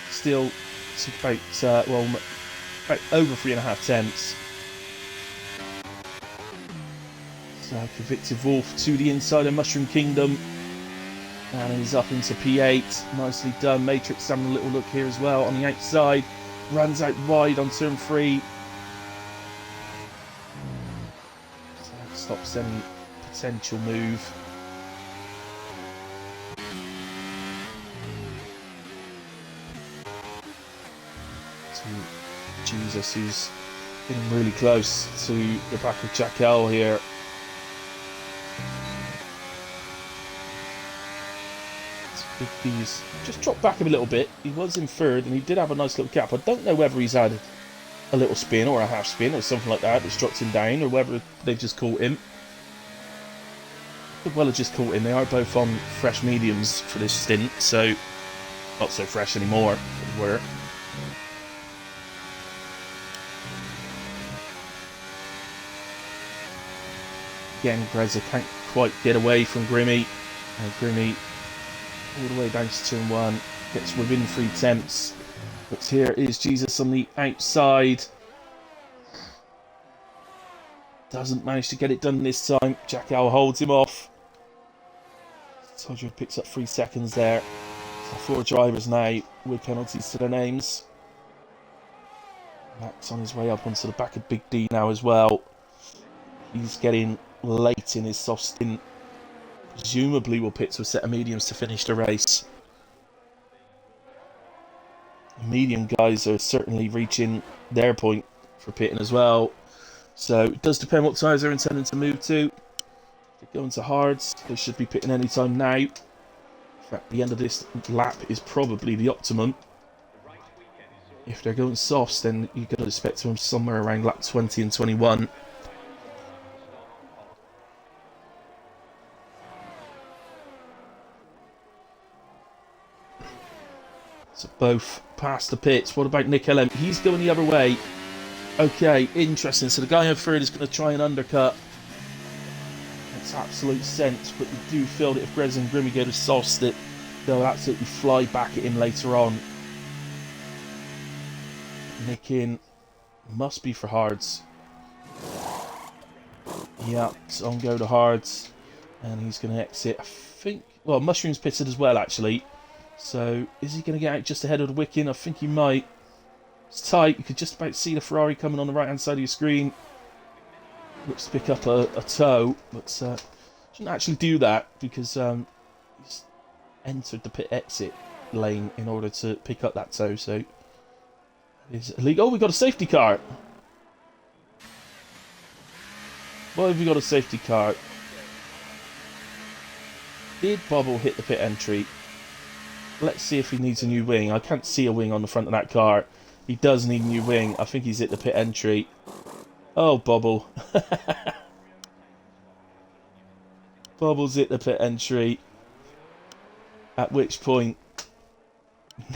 still it's about, about over 3.5 tenths. So Convictive Wolf to the inside of Mushroom Kingdom. And he's up into P8. Nicely done. Matrix having a little look here as well on the outside. Runs out wide on turn 3. So that stops any potential move. Jesus, who's getting really close to the back of Jack L here. Big D's just dropped back a little bit. He was in third and he did have a nice little gap. I don't know whether he's had a little spin or a half spin or something like that that's dropped him down, or whether they've just caught him. Could well have just caught him. They are both on fresh mediums for this stint, so not so fresh anymore, they were. Again, Greza can't quite get away from Grimmy. Grimmy all the way down to turn 1, gets within 3 tenths. But here is Jesus on the outside. Doesn't manage to get it done this time. Jack Owl holds him off. Todger picks up 3 seconds there. So 4 drivers now with penalties to their names. Max on his way up onto the back of Big D now as well. He's getting late in his soft stint. Presumably will pit to a set of mediums to finish the race. The medium guys are certainly reaching their point for pitting as well. So it does depend what tyres they're intending to move to. If they're going to hards, they should be pitting any time now. In fact, the end of this lap is probably the optimum. If they're going softs, then you've got to expect them somewhere around lap 20 and 21. So both past the pits. What about Nick LM? He's going the other way. Okay, interesting. So the guy in third is going to try and undercut. Makes absolute sense, but you do feel that if Grez and Grimmy go to soft it, they'll absolutely fly back at him later on. Nick in. Must be for hards. Yeah, so on go to hards. And he's going to exit, I think... Well, Mushroom's pitted as well, actually. So, is he going to get out just ahead of the Wiccan? I think he might. It's tight. You could just about see the Ferrari coming on the right-hand side of your screen. Looks to pick up a toe, but shouldn't actually do that because he's entered the pit exit lane in order to pick up that toe, so... Is illegal. Oh, we got a safety car. Why have we got a safety car? Did Bobble hit the pit entry? Let's see if he needs a new wing. I can't see a wing on the front of that car. He does need a new wing. I think he's hit the pit entry. Oh, Bobble. Bobble's hit the pit entry. At which point,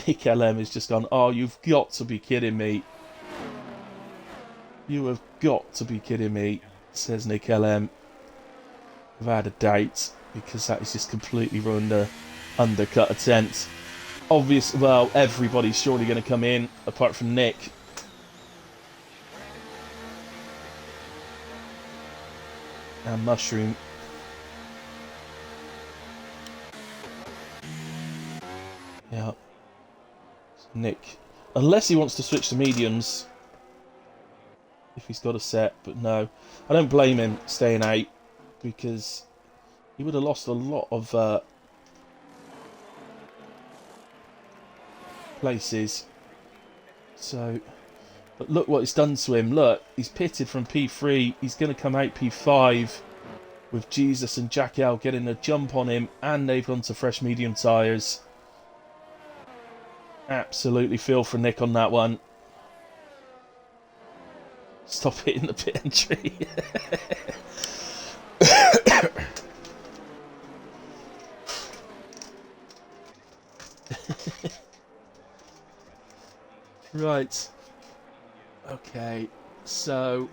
Nick LM has just gone, oh, you've got to be kidding me. You have got to be kidding me, says Nick LM. I've had a doubt, because that has just completely ruined the undercut attempt. Obvious, well, everybody's surely going to come in, apart from Nick. And Mushroom. Yeah. Nick, unless he wants to switch to mediums, if he's got a set, but no, I don't blame him staying out because he would have lost a lot of places. So, but look what it's done to him. Look, he's pitted from P3. He's going to come out P5 with Jesus and Jack L getting a jump on him, and they've gone to fresh medium tyres. Absolutely feel for Nick on that one. Stop hitting the pit entry. Right. Okay. So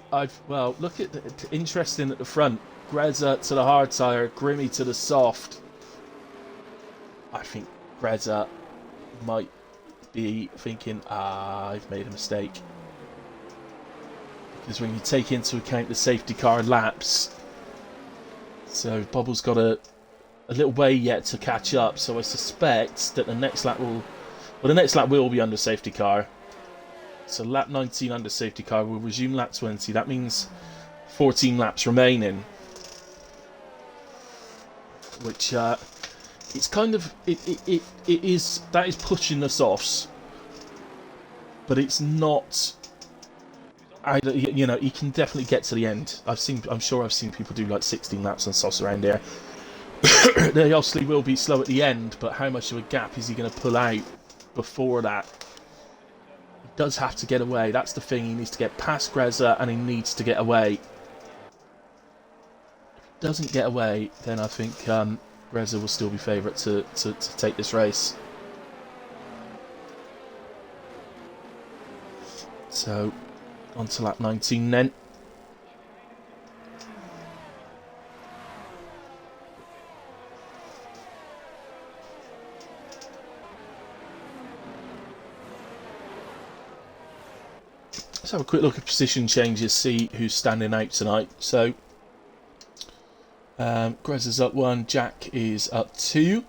well, look at interesting at the front. Greza to the hard tyre, Grimmy to the soft. I think Greza might be thinking, I've made a mistake. Because when you take into account the safety car lapse, so Bobble's got a little way yet to catch up, so I suspect that the next lap will be under safety car. So lap 19 under safety car will resume lap 20. That means 14 laps remaining. Which it's kind of it is, that is pushing the softs, but it's not. You know, he can definitely get to the end. I'm sure I've seen people do like 16 laps on softs around here. They obviously will be slow at the end, but how much of a gap is he going to pull out before that? He does have to get away. That's the thing. He needs to get past Greza, and he needs to get away. If he doesn't get away, then I think Greza will still be favourite to take this race. So, on to lap 19 then. Let's have a quick look at position changes, see who's standing out tonight. So, Greza's up 1, Jack is up 2,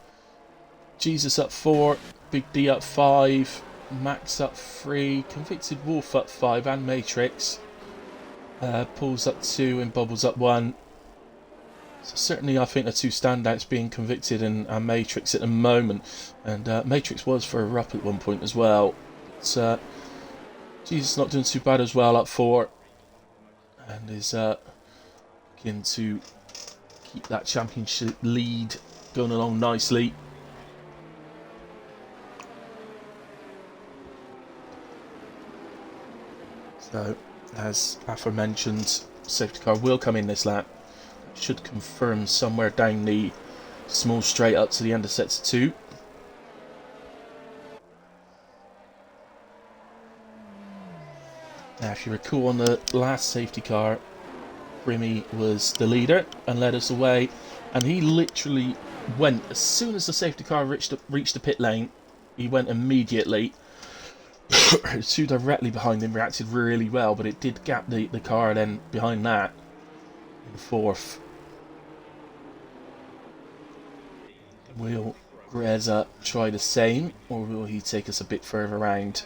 Jesus up 4, Big D up 5, Max up 3, Convicted Wolf up 5, and Matrix. Paul's up 2 and Bubbles up 1. So certainly I think the two standouts being Convicted and Matrix at the moment. And Matrix was for a rap at one point as well. But, Jesus not doing too bad as well, up 4. And is looking to keep that championship lead going along nicely. So, as aforementioned, safety car will come in this lap. Should confirm somewhere down the small straight up to the end of sector 2. Now, if you recall, on the last safety car, Grimmy was the leader and led us away, and he literally went as soon as the safety car reached the pit lane. He went immediately. Two directly behind him reacted really well, but it did gap the car then behind that in the fourth. Will Greza try the same, or will he take us a bit further around?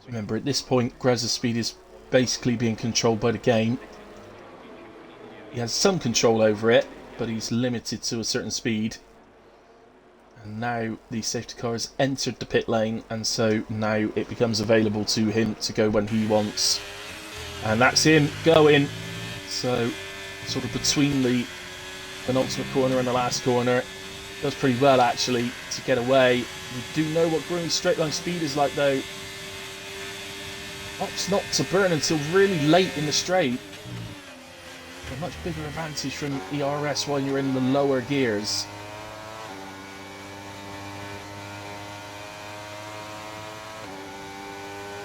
Remember, at this point, Greza's speed is basically being controlled by the game. He has some control over it, but he's limited to a certain speed. And now the safety car has entered the pit lane, and so now it becomes available to him to go when he wants. And that's him going. So, sort of between the penultimate corner and the last corner. Does pretty well, actually, to get away. We do know what Groom's straight line speed is like, though. Opts not to burn until really late in the straight. A much bigger advantage from ERS while you're in the lower gears.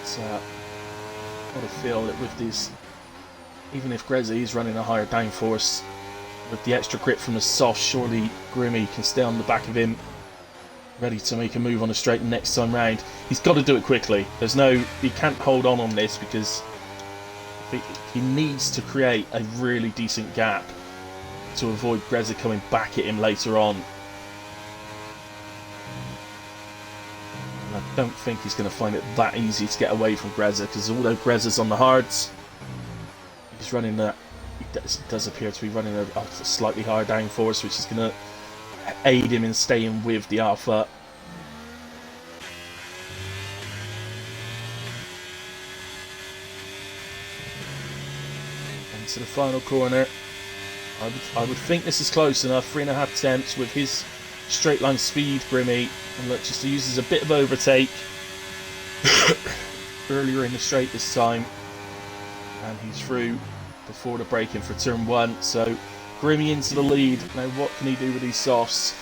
So, I've got to feel that with these, even if Greza is running a higher downforce, with the extra grip from the soft, surely Grimmy can stay on the back of him, ready to make a move on the straight next time round. He's got to do it quickly. He can't hold on this, because he needs to create a really decent gap to avoid Greza coming back at him later on. And I don't think he's going to find it that easy to get away from Greza, because although Greza's on the hards, he's running that. It does appear to be running a slightly higher downforce, which is going to aid him in staying with the Alpha. Into the final corner. I would think this is close enough. 3.5 tenths with his straight line speed, Grimmy. And look, just uses a bit of overtake earlier in the straight this time. And he's through before the break-in for turn 1. So Grimmy into the lead. Now what can he do with these softs?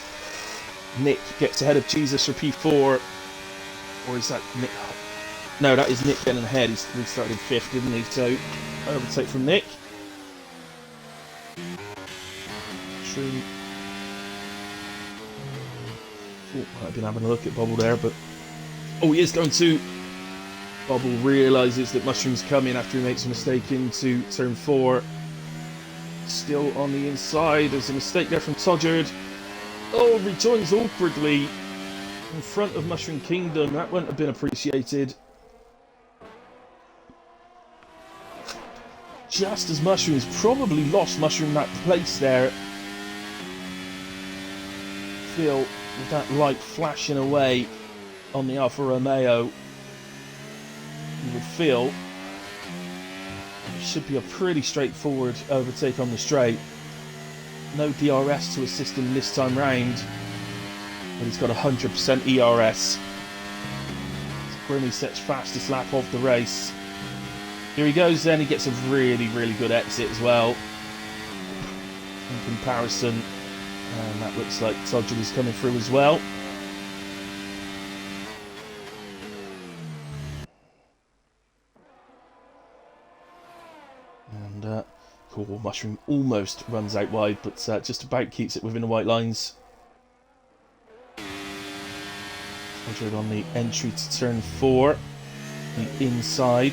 Nick gets ahead of Jesus for P4. Or is that Nick? No, that is Nick getting ahead. He started 5th, didn't he? So overtake from Nick. True. Oh, I've been having a look at Bobble there, but oh, he is going to. Bobble realises that Mushroom's coming after he makes a mistake into turn 4. Still on the inside. There's a mistake there from Todgerd. Oh, rejoins awkwardly in front of Mushroom Kingdom. That wouldn't have been appreciated. Just as Mushroom's probably lost Mushroom that place there. Feel with that light flashing away on the Alfa Romeo, you would feel it should be a pretty straightforward overtake on the straight. No DRS to assist him this time round, but he's got 100% ERS. Grimmy sets fastest lap of the race. Here he goes then, he gets a really, really good exit as well in comparison, and that looks like Todgerd is coming through as well. And cool, Mushroom almost runs out wide, but just about keeps it within the white lines. Todgerd on the entry to turn 4, the inside.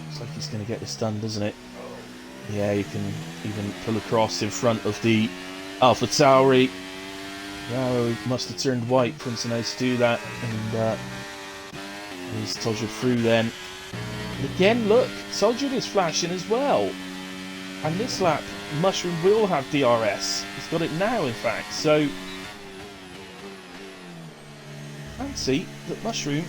Looks like he's going to get this done, doesn't it? Yeah, you can even pull across in front of the Alpha Tauri. Yarrow must have turned white for him to know to do that, and he's Todgerd through then. And again, look, Todgerd is flashing as well. And this lap, Mushroom will have DRS. He's got it now, in fact. So, fancy that Mushroom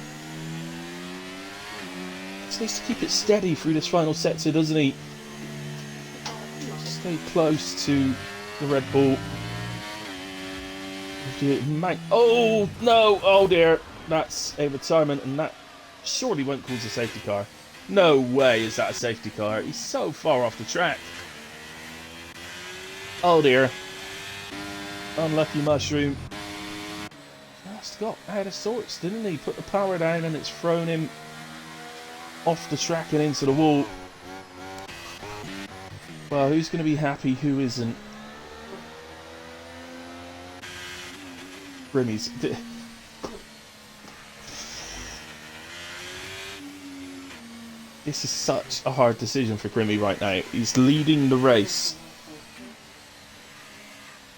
just needs to keep it steady through this final sector, doesn't he? Stay close to the Red Bull. Oh, no! Oh, dear. That's a retirement, and that surely won't cause a safety car. No way is that a safety car. He's so far off the track. Oh dear. Unlucky mushroom. Just got out of sorts, didn't he? Put the power down and it's thrown him off the track and into the wall. Well, who's going to be happy? Who isn't? Grimmy's. This is such a hard decision for Grimmy right now. He's leading the race.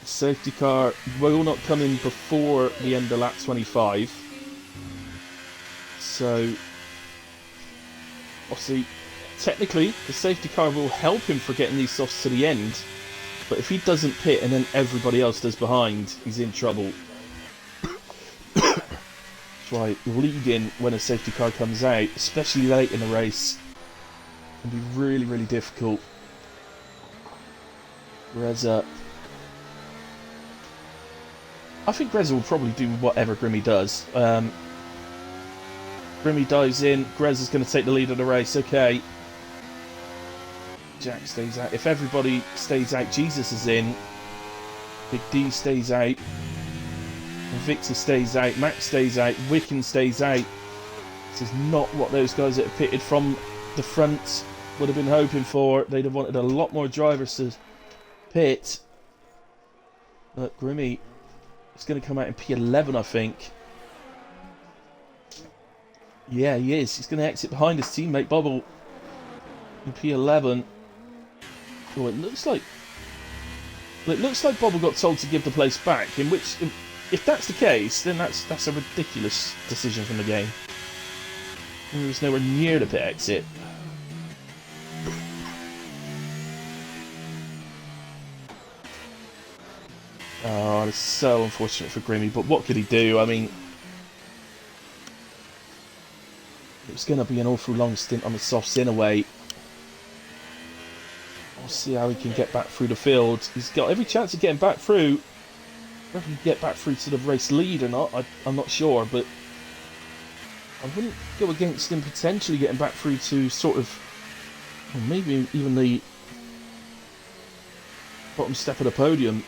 The safety car will not come in before the end of lap 25. So, obviously, technically, the safety car will help him for getting these softs to the end. But if he doesn't pit and then everybody else does behind, he's in trouble. That's why leading when a safety car comes out, especially late in the race, can be really, really difficult. Reza. I think Greza will probably do whatever Grimmy does. Grimmy dives in. Greza's going to take the lead of the race. Okay. Jack stays out. If everybody stays out, Jesus is in. Big D stays out. Victor stays out. Max stays out. Wicken stays out. This is not what those guys that have pitted from the front would have been hoping for. They'd have wanted a lot more drivers to pit. But Grimmy is going to come out in P11, I think. Yeah, he is. He's going to exit behind his teammate Bubble in P11. Oh, it looks like Bubble got told to give the place back. In which, if that's the case, then that's a ridiculous decision from the game. He was nowhere near the pit exit. Oh, it's so unfortunate for Grimmy, but what could he do? I mean, it was going to be an awful long stint on the softs in a way. We'll see how he can get back through the field. He's got every chance of getting back through. Whether he can get back through to the race lead or not, I'm not sure, but I wouldn't go against him potentially getting back through to sort of, well, maybe even the bottom step of the podium.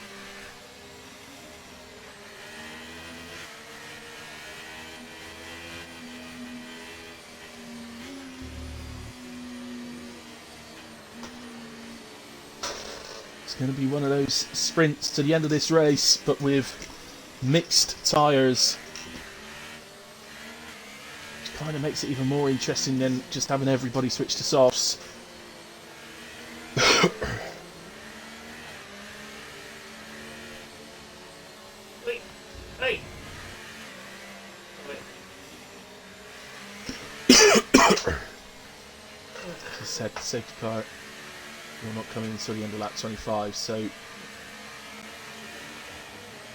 It's going to be one of those sprints to the end of this race, but with mixed tyres. Which kind of makes it even more interesting than just having everybody switch to softs. Hey! As I said, the safety car will not come in until the end of lap 25, so that's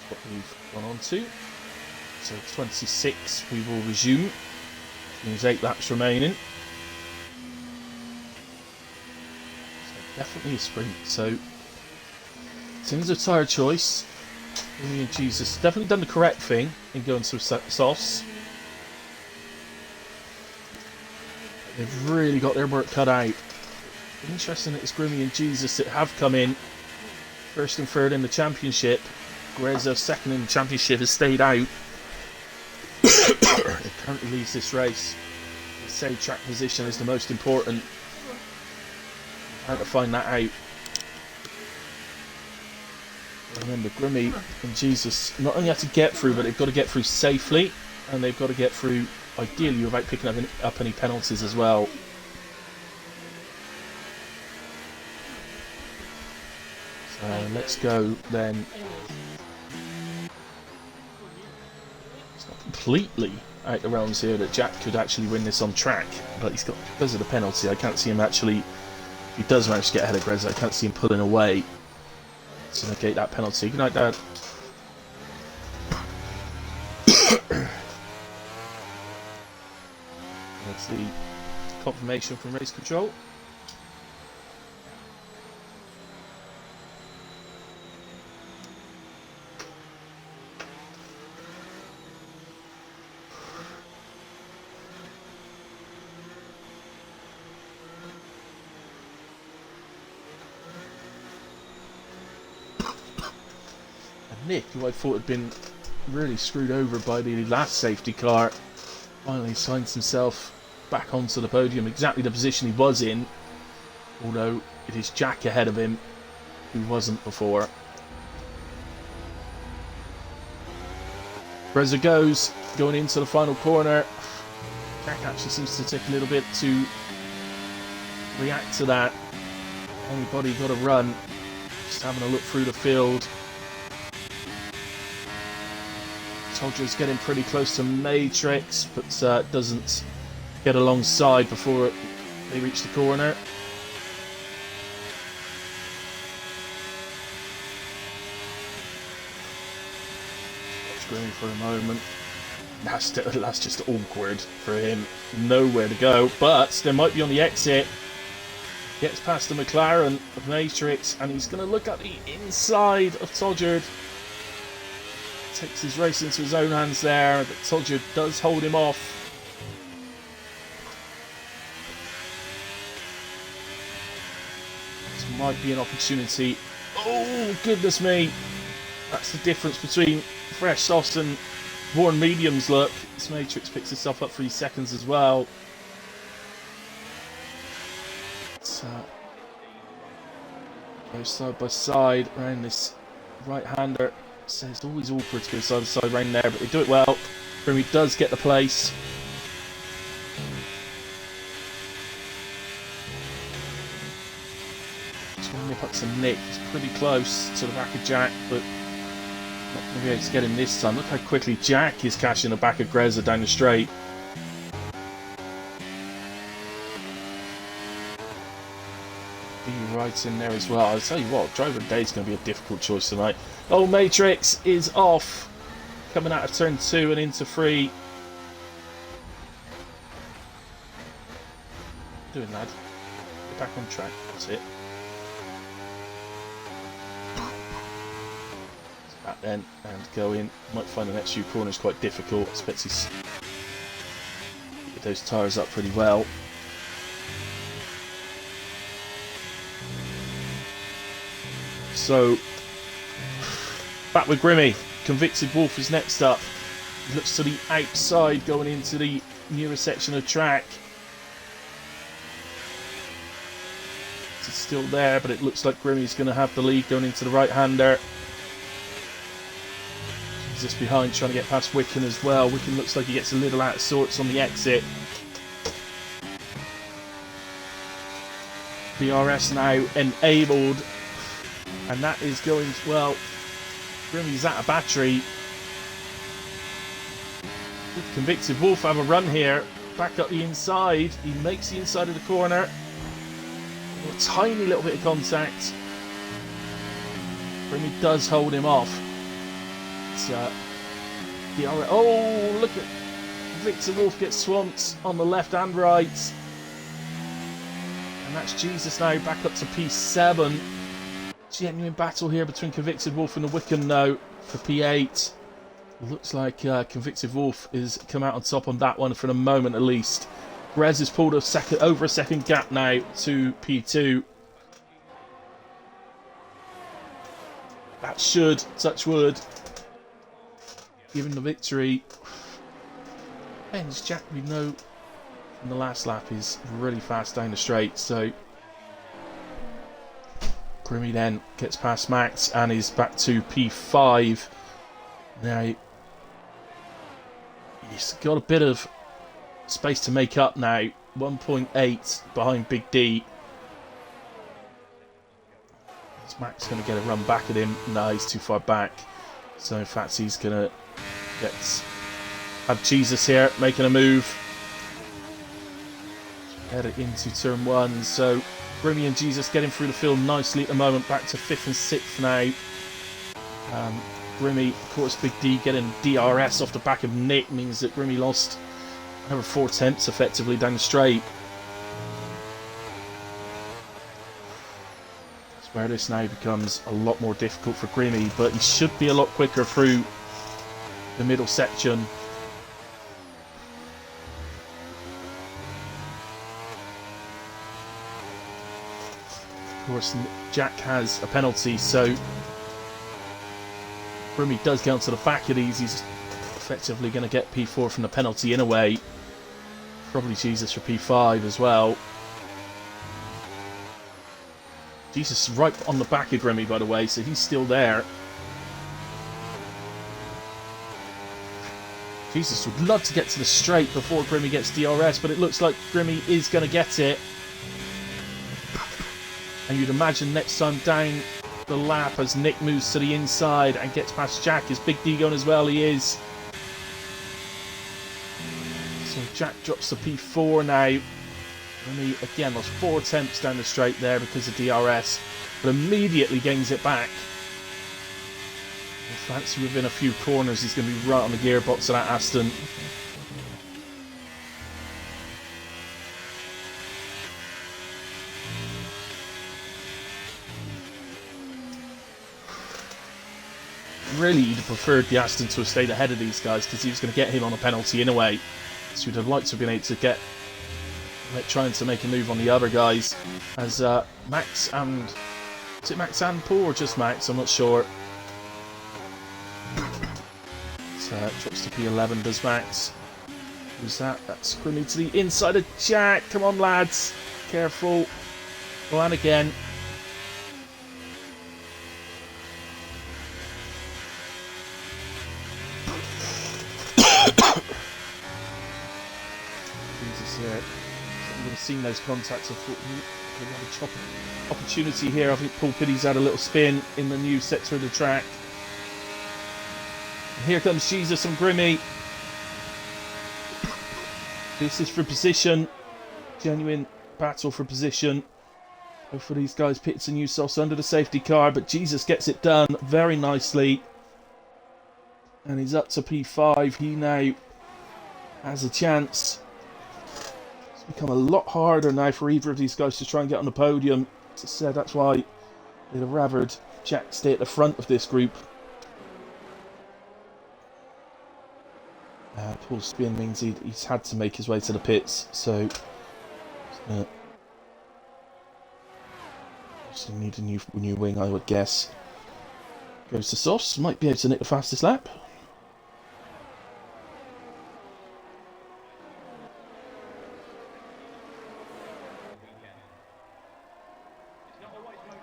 what we've gone on to. So 26 we will resume. There's 8 laps remaining. So definitely a sprint. So in terms of tyre choice, me and Jesus definitely done the correct thing in going to softs. They've really got their work cut out. Interesting that it's Grimmy and Jesus that have come in first and third in the championship. Greza second in the championship has stayed out. It currently leads this race. They say track position is the most important. How to find that out. Remember, Grimmy and Jesus not only have to get through, but they've got to get through safely, and they've got to get through ideally without picking up any penalties as well. Let's go then. It's not completely out the realms here that Jack could actually win this on track, but he's got, because of the penalty, I can't see him actually, if he does manage to get ahead of Greza, I can't see him pulling away to negate that penalty. Good night, Dad. That's the confirmation from race control. Nick, who I thought had been really screwed over by the last safety car, finally finds himself back onto the podium, exactly the position he was in, although it is Jack ahead of him, who wasn't before. Reza goes, going into the final corner. Jack actually seems to take a little bit to react to that. Anybody got a run? Just having a look through the field. Todger's getting pretty close to Matrix, but doesn't get alongside before they reach the corner. Watch Grimmy for a moment. That's just awkward for him. Nowhere to go, but there might be on the exit. Gets past the McLaren of Matrix, and he's going to look at the inside of Todger. Takes his race into his own hands there, but Todger does hold him off. This might be an opportunity. Oh, goodness me. That's the difference between fresh softs and worn mediums look. This Matrix picks itself up 3 seconds as well. Go side by side around this right-hander. So it's always awkward to go side by side around there, but they do it well. Grimmy does get the place. Just going to nip up to Nick. He's pretty close to the back of Jack, but not going to be able to get him this time. Look how quickly Jack is catching the back of Greza down the straight. Right in there as well. I'll tell you what, driver of the day is going to be a difficult choice tonight. Oh, Matrix is off, coming out of turn 2 and into 3. Doing, lad. Get back on track. That's it. Back then and go in. Might find the next few corners quite difficult. I expect he's get those tyres up pretty well. So, back with Grimmy. Convicted Wolf is next up. He looks to the outside going into the nearer section of track. It's still there, but it looks like Grimmy's going to have the lead going into the right-hander. He's just behind, trying to get past Wicken as well. Wicken looks like he gets a little out of sorts on the exit. DRS now enabled. And that is going well. Grimmy's out of battery. Convicted Wolf have a run here. Back up the inside. He makes the inside of the corner. A tiny little bit of contact. Grimmy does hold him off. It's, oh, look at Convicted Wolf gets swamped on the left and right. And that's Jesus now back up to P7. Genuine battle here between Convicted Wolf and the Wicken now for P8. Looks like Convicted Wolf is come out on top on that one for the moment at least. Grez has pulled over a second gap now to P2. That should, touch wood, give him the victory. And Jack, we know from the last lap, is really fast down the straight, so Grimmy then gets past Max and is back to P5. Now, he's got a bit of space to make up now. 1.8 behind Big D. Is Max going to get a run back at him? No, he's too far back. So, in fact, he's going to have Jesus here making a move. Headed into turn 1. So, Grimmy and Jesus getting through the field nicely at the moment, back to 5th and 6th now. Grimmy, of course, Big D getting DRS off the back of Nick means that Grimmy lost over 4 tenths effectively down the straight. That's where this now becomes a lot more difficult for Grimmy, but he should be a lot quicker through the middle section. Of course, Jack has a penalty, so Grimmy does get onto the back of these. He's effectively going to get P4 from the penalty in a way. Probably Jesus for P5 as well. Jesus is right on the back of Grimmy, by the way, so he's still there. Jesus would love to get to the straight before Grimmy gets DRS, but it looks like Grimmy is going to get it. And you'd imagine next time down the lap as Nick moves to the inside and gets past Jack. Is Big D going as well? He is. So Jack drops to P4 now. Grimmy, again, lost 4 attempts down the straight there because of DRS, but immediately gains it back. Fancy within a few corners, he's going to be right on the gearbox of that Aston. Really, you'd have preferred the Aston to have stayed ahead of these guys because he was going to get him on a penalty in a way. So you'd have liked to have been able to get trying to make a move on the other guys. As Max and... is it Max and Paul or just Max? I'm not sure. Drops to P11, does Max. Who's that? That's Grimmy to the inside of Jack. Come on, lads. Careful. Go on again. Jesus, yeah. I'm going to see those contacts. I thought we had a chop opportunity here. I think Paul Piddy's had a little spin in the new sector of the track. Here comes Jesus and Grimmy. This is for position. Genuine battle for position. Both of these guys Pitts and Usos under the safety car, but Jesus gets it done very nicely. And he's up to P5. He now has a chance. It's become a lot harder now for either of these guys to try and get on the podium. As I said, that's why they'd have rathered Jack stay at the front of this group. Paul's spin means he's had to make his way to the pits, so just need a new wing, I would guess. Goes to Sauce, might be able to nick the fastest lap.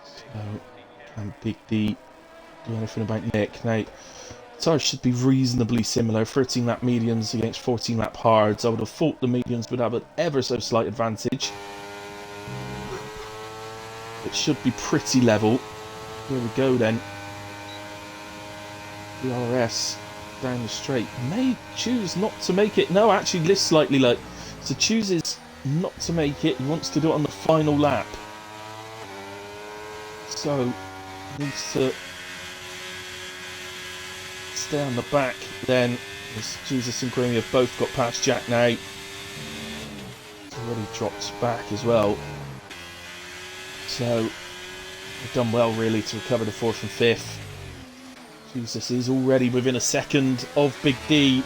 So, can Big D do anything about Nick? Now, tires should be reasonably similar. 13 lap mediums against 14 lap hards. I would have thought the mediums would have an ever so slight advantage. It should be pretty level. Here we go then. DRS down the straight. May choose not to make it. No, actually lifts slightly low. So chooses not to make it. He wants to do it on the final lap. So needs to stay on the back then, as Jesus and Grimmy have both got past Jack now. He's already dropped back as well. So they've done well really to recover the 4th and 5th. Jesus is already within a second of Big D.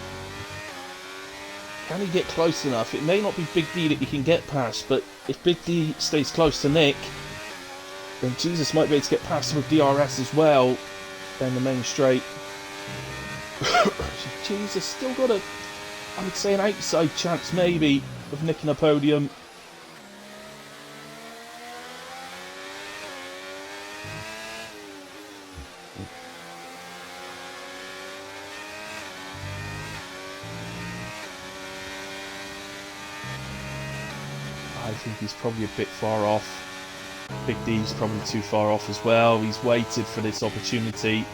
Can he get close enough? It may not be Big D that he can get past, but if Big D stays close to Nick, then Jesus might be able to get past him with DRS as well down the main straight. Jesus still got a, I would say, an outside chance maybe of nicking a podium. I think he's probably a bit far off. Big D's probably too far off as well. He's waited for this opportunity.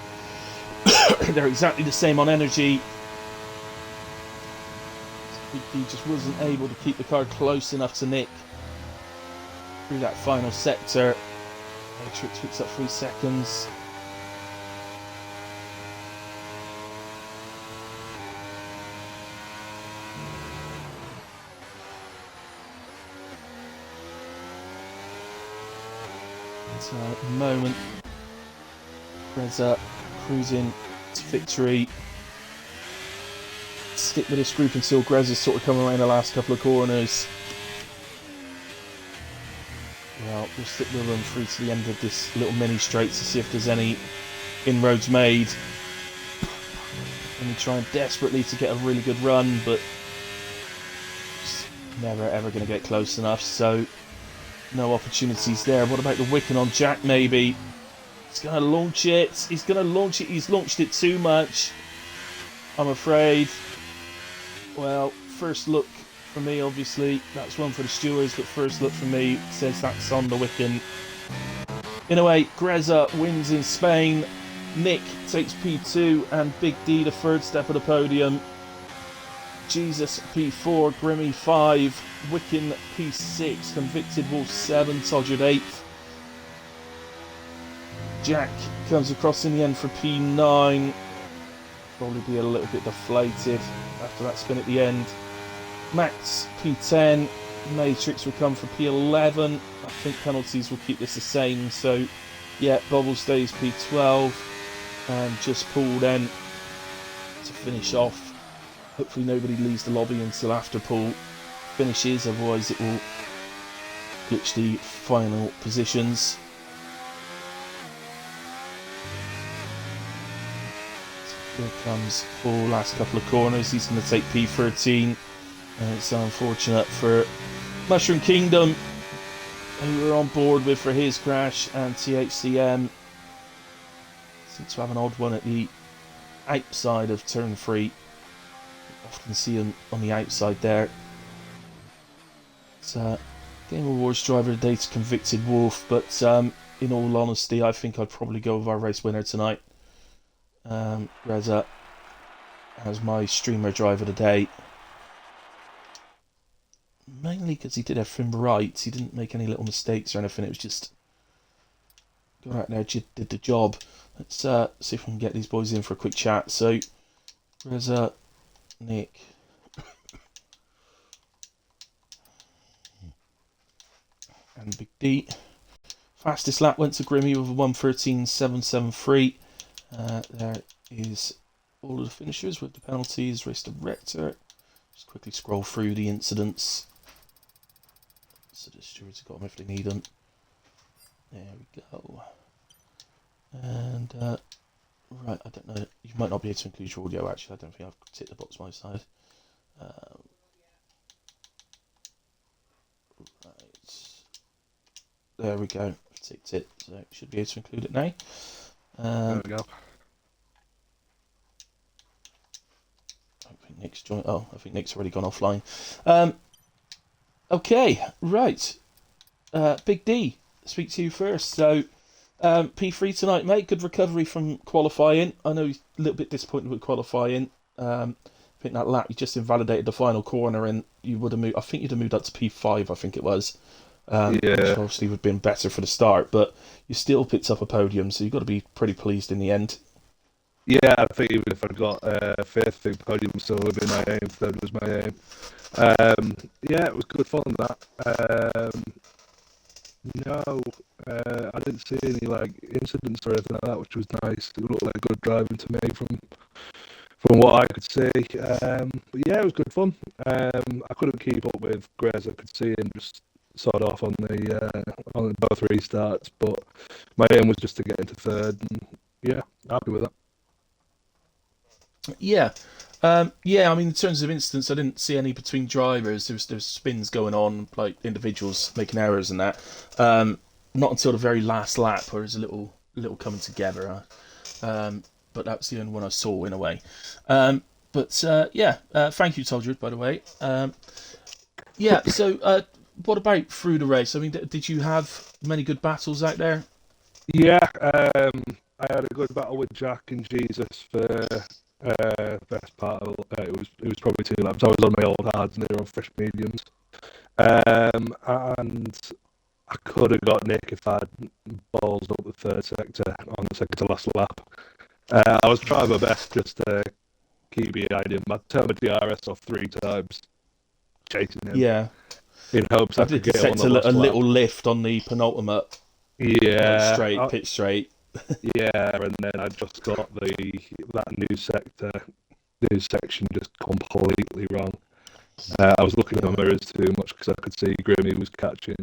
They're exactly the same on energy. Big D just wasn't able to keep the car close enough to Nick through that final sector. Matrix picks up 3 seconds. So at the moment, Reza cruising to victory. Stick with this group until Greza's sort of come around the last couple of corners. Well, we'll stick with them through to the end of this little mini straight to see if there's any inroads made. Grimmy trying desperately to get a really good run, but just never ever going to get close enough, so no opportunities there. What about the Wicken on Jack, maybe? He's going to launch it. He's going to launch it. He's launched it too much, I'm afraid. Well, first look for me, obviously. That's one for the stewards, but first look for me says that's on the Wicken. In a way, Greza wins in Spain. Nick takes P2 and Big D the third step of the podium. Jesus P4, Grimmy 5, Wicken P6, Convicted Wolf 7, Todgered 8th. Jack comes across in the end for P9. Probably be a little bit deflated after that spin at the end. Max P10, Matrix will come for P11. I think penalties will keep this the same, so yeah, Bobble stays P12. And just Paul then to finish off. Hopefully nobody leaves the lobby until after Paul finishes, otherwise it will glitch the final positions. Here comes Paul, last couple of corners, he's going to take P13. And it's unfortunate for Mushroom Kingdom, who we're on board with for his crash, and THCM seems to have an odd one at the outside of turn 3. Often see him on the outside there. It's Game Awards driver of the day to Convicted Wolf, but in all honesty, I think I'd probably go with our race winner tonight. Reza as my streamer driver of the day. Mainly because he did everything right. He didn't make any little mistakes or anything. It was just got out there, did the job. Let's see if we can get these boys in for a quick chat. So, Reza, Nick, and Big D. Fastest lap went to Grimmy with a 1:13.773. There is all of the finishers with the penalties. Race director. Just quickly scroll through the incidents. So the stewards have got them if they need them. There we go. And right, I don't know. You might not be able to include your audio. Actually, I don't think I've ticked the box my side. Right, there we go. I've ticked it, so should be able to include it now. There we go. I think Nick's joined. Oh, I think Nick's already gone offline. Okay, right. Big D, speak to you first. So, P3 tonight, mate. Good recovery from qualifying. I know he's a little bit disappointed with qualifying. I think that lap you just invalidated the final corner, and you would have moved. I think you'd have moved up to P5. I think it was. Which obviously would have been better for the start, but you still picked up a podium, so you've got to be pretty pleased in the end. Yeah, I think even if I'd got fifth, the podium still would have been my aim. Third was my aim. Yeah, it was good fun, that. No, I didn't see any incidents or anything like that, which was nice. It looked like good driving to me from what I could see. But yeah, it was good fun. I couldn't keep up with Grez. I could see him just sort off on both restarts, but my aim was just to get into third, and yeah, happy with that. Yeah. I mean, in terms of incidents, I didn't see any between drivers. There was spins going on, like individuals making errors and that. Not until the very last lap, where there's a little coming together. But that's the only one I saw in a way. Thank you, Todgered, by the way. So what about through the race? I mean, did you have many good battles out there? Yeah, I had a good battle with Jack and Jesus for best part of it was probably 2 laps. I was on my old hards and they were on fresh mediums. And I could have got Nick if I'd balls up the third sector on the second to last lap. I was trying my best just to keep behind him. I turned my DRS off 3 times, chasing him. Yeah. In hopes I could get on the last lap. Little lift on the penultimate. Yeah. Pit straight. Yeah, and then I just got that new section just completely wrong. I was looking at my mirrors too much because I could see Grimmy was catching.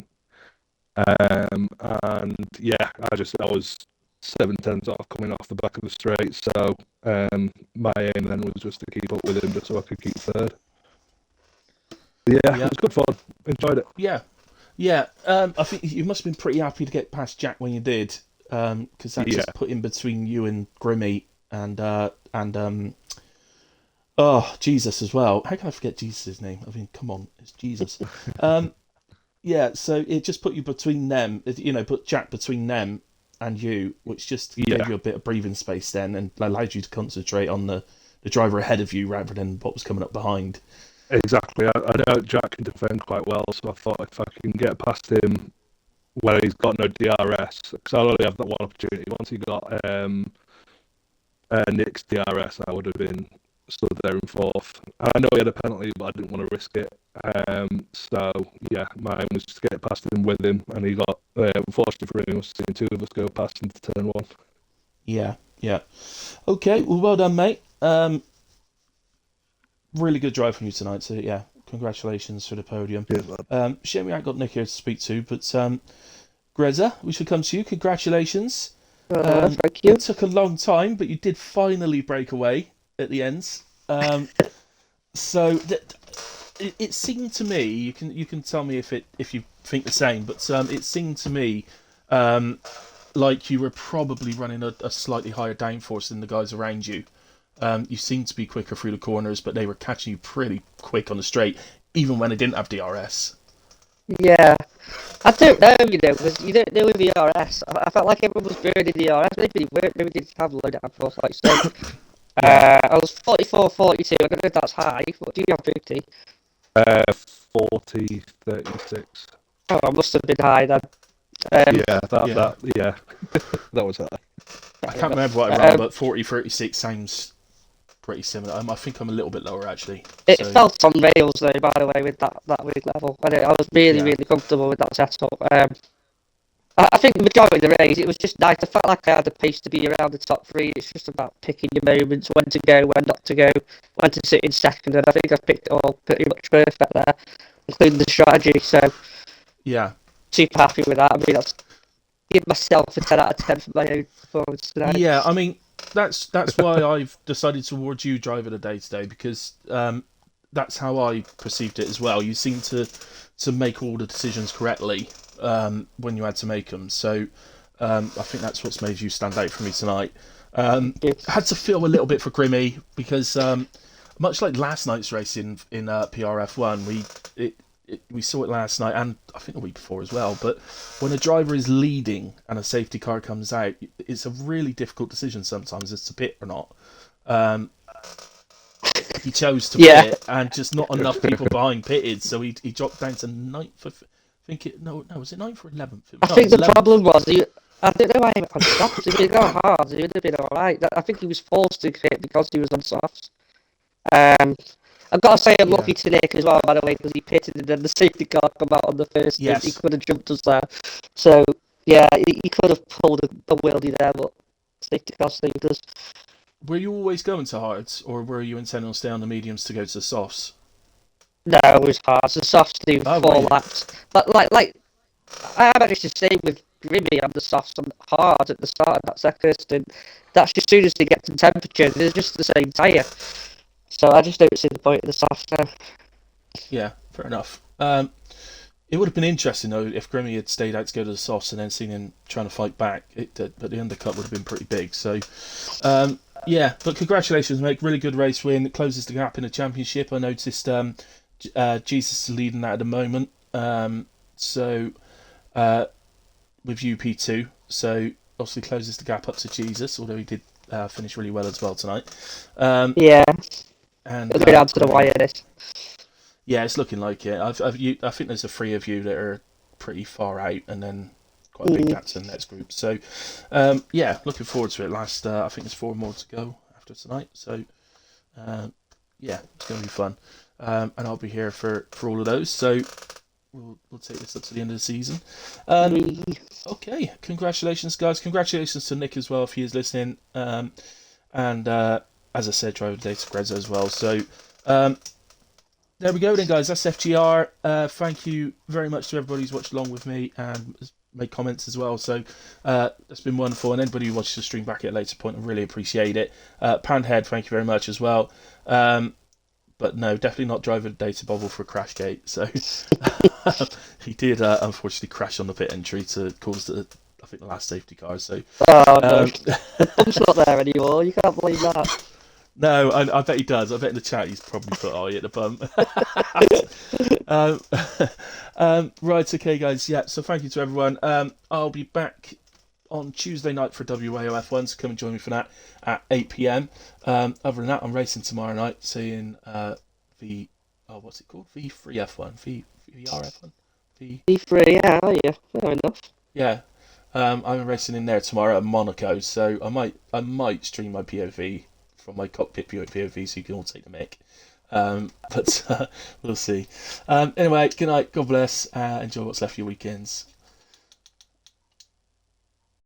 And yeah, I was 7 tenths off coming off the back of the straight. So my aim then was just to keep up with him, just so I could keep third. Yeah, it Yeah, was good fun. Enjoyed it. yeah, yeah. I think you must have been pretty happy to get past Jack when you did, because that Yeah, just put him between you and Grimmy and oh, Jesus as well. How can I forget Jesus' name? I mean, come on, it's Jesus. Um, yeah, so it just put you between them, put Jack between them and you, which just gave yeah, you a bit of breathing space then and allowed you to concentrate on the driver ahead of you rather than what was coming up behind. exactly. I know Jack can defend quite well, so I thought if I can get past him where he's got no DRS, because I only have that one opportunity. Once he got Nick's DRS, I would have been stood there in fourth. I know he had a penalty, but I didn't want to risk it. So yeah, my aim was to get past him with him, and he got. Unfortunately for him, he was seeing two of us go past into turn one. Yeah, yeah. Okay, well done, mate. Really good drive from you tonight. So yeah, congratulations for the podium. Cheers, lad. Shame we haven't got Nick here to speak to, but Greza, we should come to you. Congratulations. Thank It you. took a long time, but you did finally break away at the ends. So it seemed to me, you can tell me if you think the same, but it seemed to me like you were probably running a slightly higher downforce than the guys around you. You seemed to be quicker through the corners, but they were catching you pretty quick on the straight, even when they didn't have DRS. Yeah, I don't know, because you don't know with the RS. I felt like everyone was burning the RS. Maybe they weren't, maybe they didn't have low downforce, like you said. Yeah. I was 44, 42. I don't know if that's high. What do you have, 50? 40, 36. Oh, I must have been high then. Um, Yeah, Yeah. yeah, that was high. I can't remember what I ran, but 40, 36 sounds pretty similar. I think I'm a little bit lower actually. it So felt on rails though, by the way, with that wig level. And I was really, yeah, really comfortable with that setup. I think the majority of the race, it was just nice. I felt like I had the pace to be around the top three. It's just about picking your moments, when to go, when not to go, when to sit in second. And I think I picked it all pretty much perfect there, including the strategy. So yeah, super happy with that. I mean, that's give myself a 10 out of 10 for my own performance tonight. yeah. I mean, that's why I've decided to award you driver of the day today because that's how I perceived it as well. You seem to make all the decisions correctly when you had to make them. So I think that's what's made you stand out for me tonight. I had to feel a little bit for Grimmy because much like last night's race in PRF1, we saw it last night and I think the week before as well. But when a driver is leading and a safety car comes out, it's a really difficult decision sometimes as to pit or not. He chose to Yeah. pit and just not enough people behind pitted, so he dropped down to ninth. I think no, was it ninth or 11th? I No, it think was the 11th. problem was, I don't know why he went on softs. If he'd gone hard, he would have been alright. I think he was forced to fit because he was on softs. I've got to say I'm lucky to Nick as well, by the way, because he pitted and then the safety car come out on the first stint. Yes. He could have jumped us there. So, yeah, he could have pulled a worldie there, but safety car saved us. Were you always going to hards, or were you intending on staying on the mediums to go to the softs? No, it was hard. The softs do Oh, 4 really? laps. Like I managed to stay with Grimmy on the softs and hard at the start of that second stint. That's as soon as they get to temperature, they're just the same tyre. So I just don't see the point of the softs now. Yeah, fair enough. It would have been interesting though if Grimmy had stayed out to go to the softs and then seen him trying to fight back. But the undercut would have been pretty big. So, yeah. But congratulations, mate! Really good race win. It closes the gap in the championship. I noticed Jesus is leading that at the moment. So with UP2, so obviously closes the gap up to Jesus. Although he did finish really well as well tonight. Yeah, And it'll go down to the Grimmy, wire this. yeah, it's looking like it. I think there's a three of you that are pretty far out, and then quite a big gap to the next group. So, yeah, looking forward to it. I think there's 4 more to go after tonight. So, yeah, it's going to be fun, and I'll be here for all of those. So, we'll take this up to the end of the season. Okay, congratulations, guys. Congratulations to Nick as well if he is listening. And as I said, driver day to Grezzo as well. So. There we go then, guys. That's FGR. Thank you very much to everybody who's watched along with me, and made comments as well. So that's been wonderful. And anybody who watches the stream back at a later point, I really appreciate it. Poundhead, thank you very much as well. But no, definitely not driver data bubble for Crashgate. So he did unfortunately crash on the pit entry to cause I think the last safety car. So Oh no, the bump's not there anymore. You can't believe that. no, I bet he does. I bet in the chat he's probably put, "Oh, he hit the bump." Right, okay, guys. Yeah, so thank you to everyone. I'll be back on Tuesday night for WAOF1, so come and join me for that at 8 p.m. Other than that, I'm racing tomorrow night, seeing what's it called? V3 F1, FGR-Round, E3, yeah, are you? Fair enough. yeah. I'm racing in there tomorrow at Monaco, so I might stream my POV from my cockpit POV, so you can all take the mic. But we'll see. Anyway, good night. God bless. Enjoy what's left of your weekends.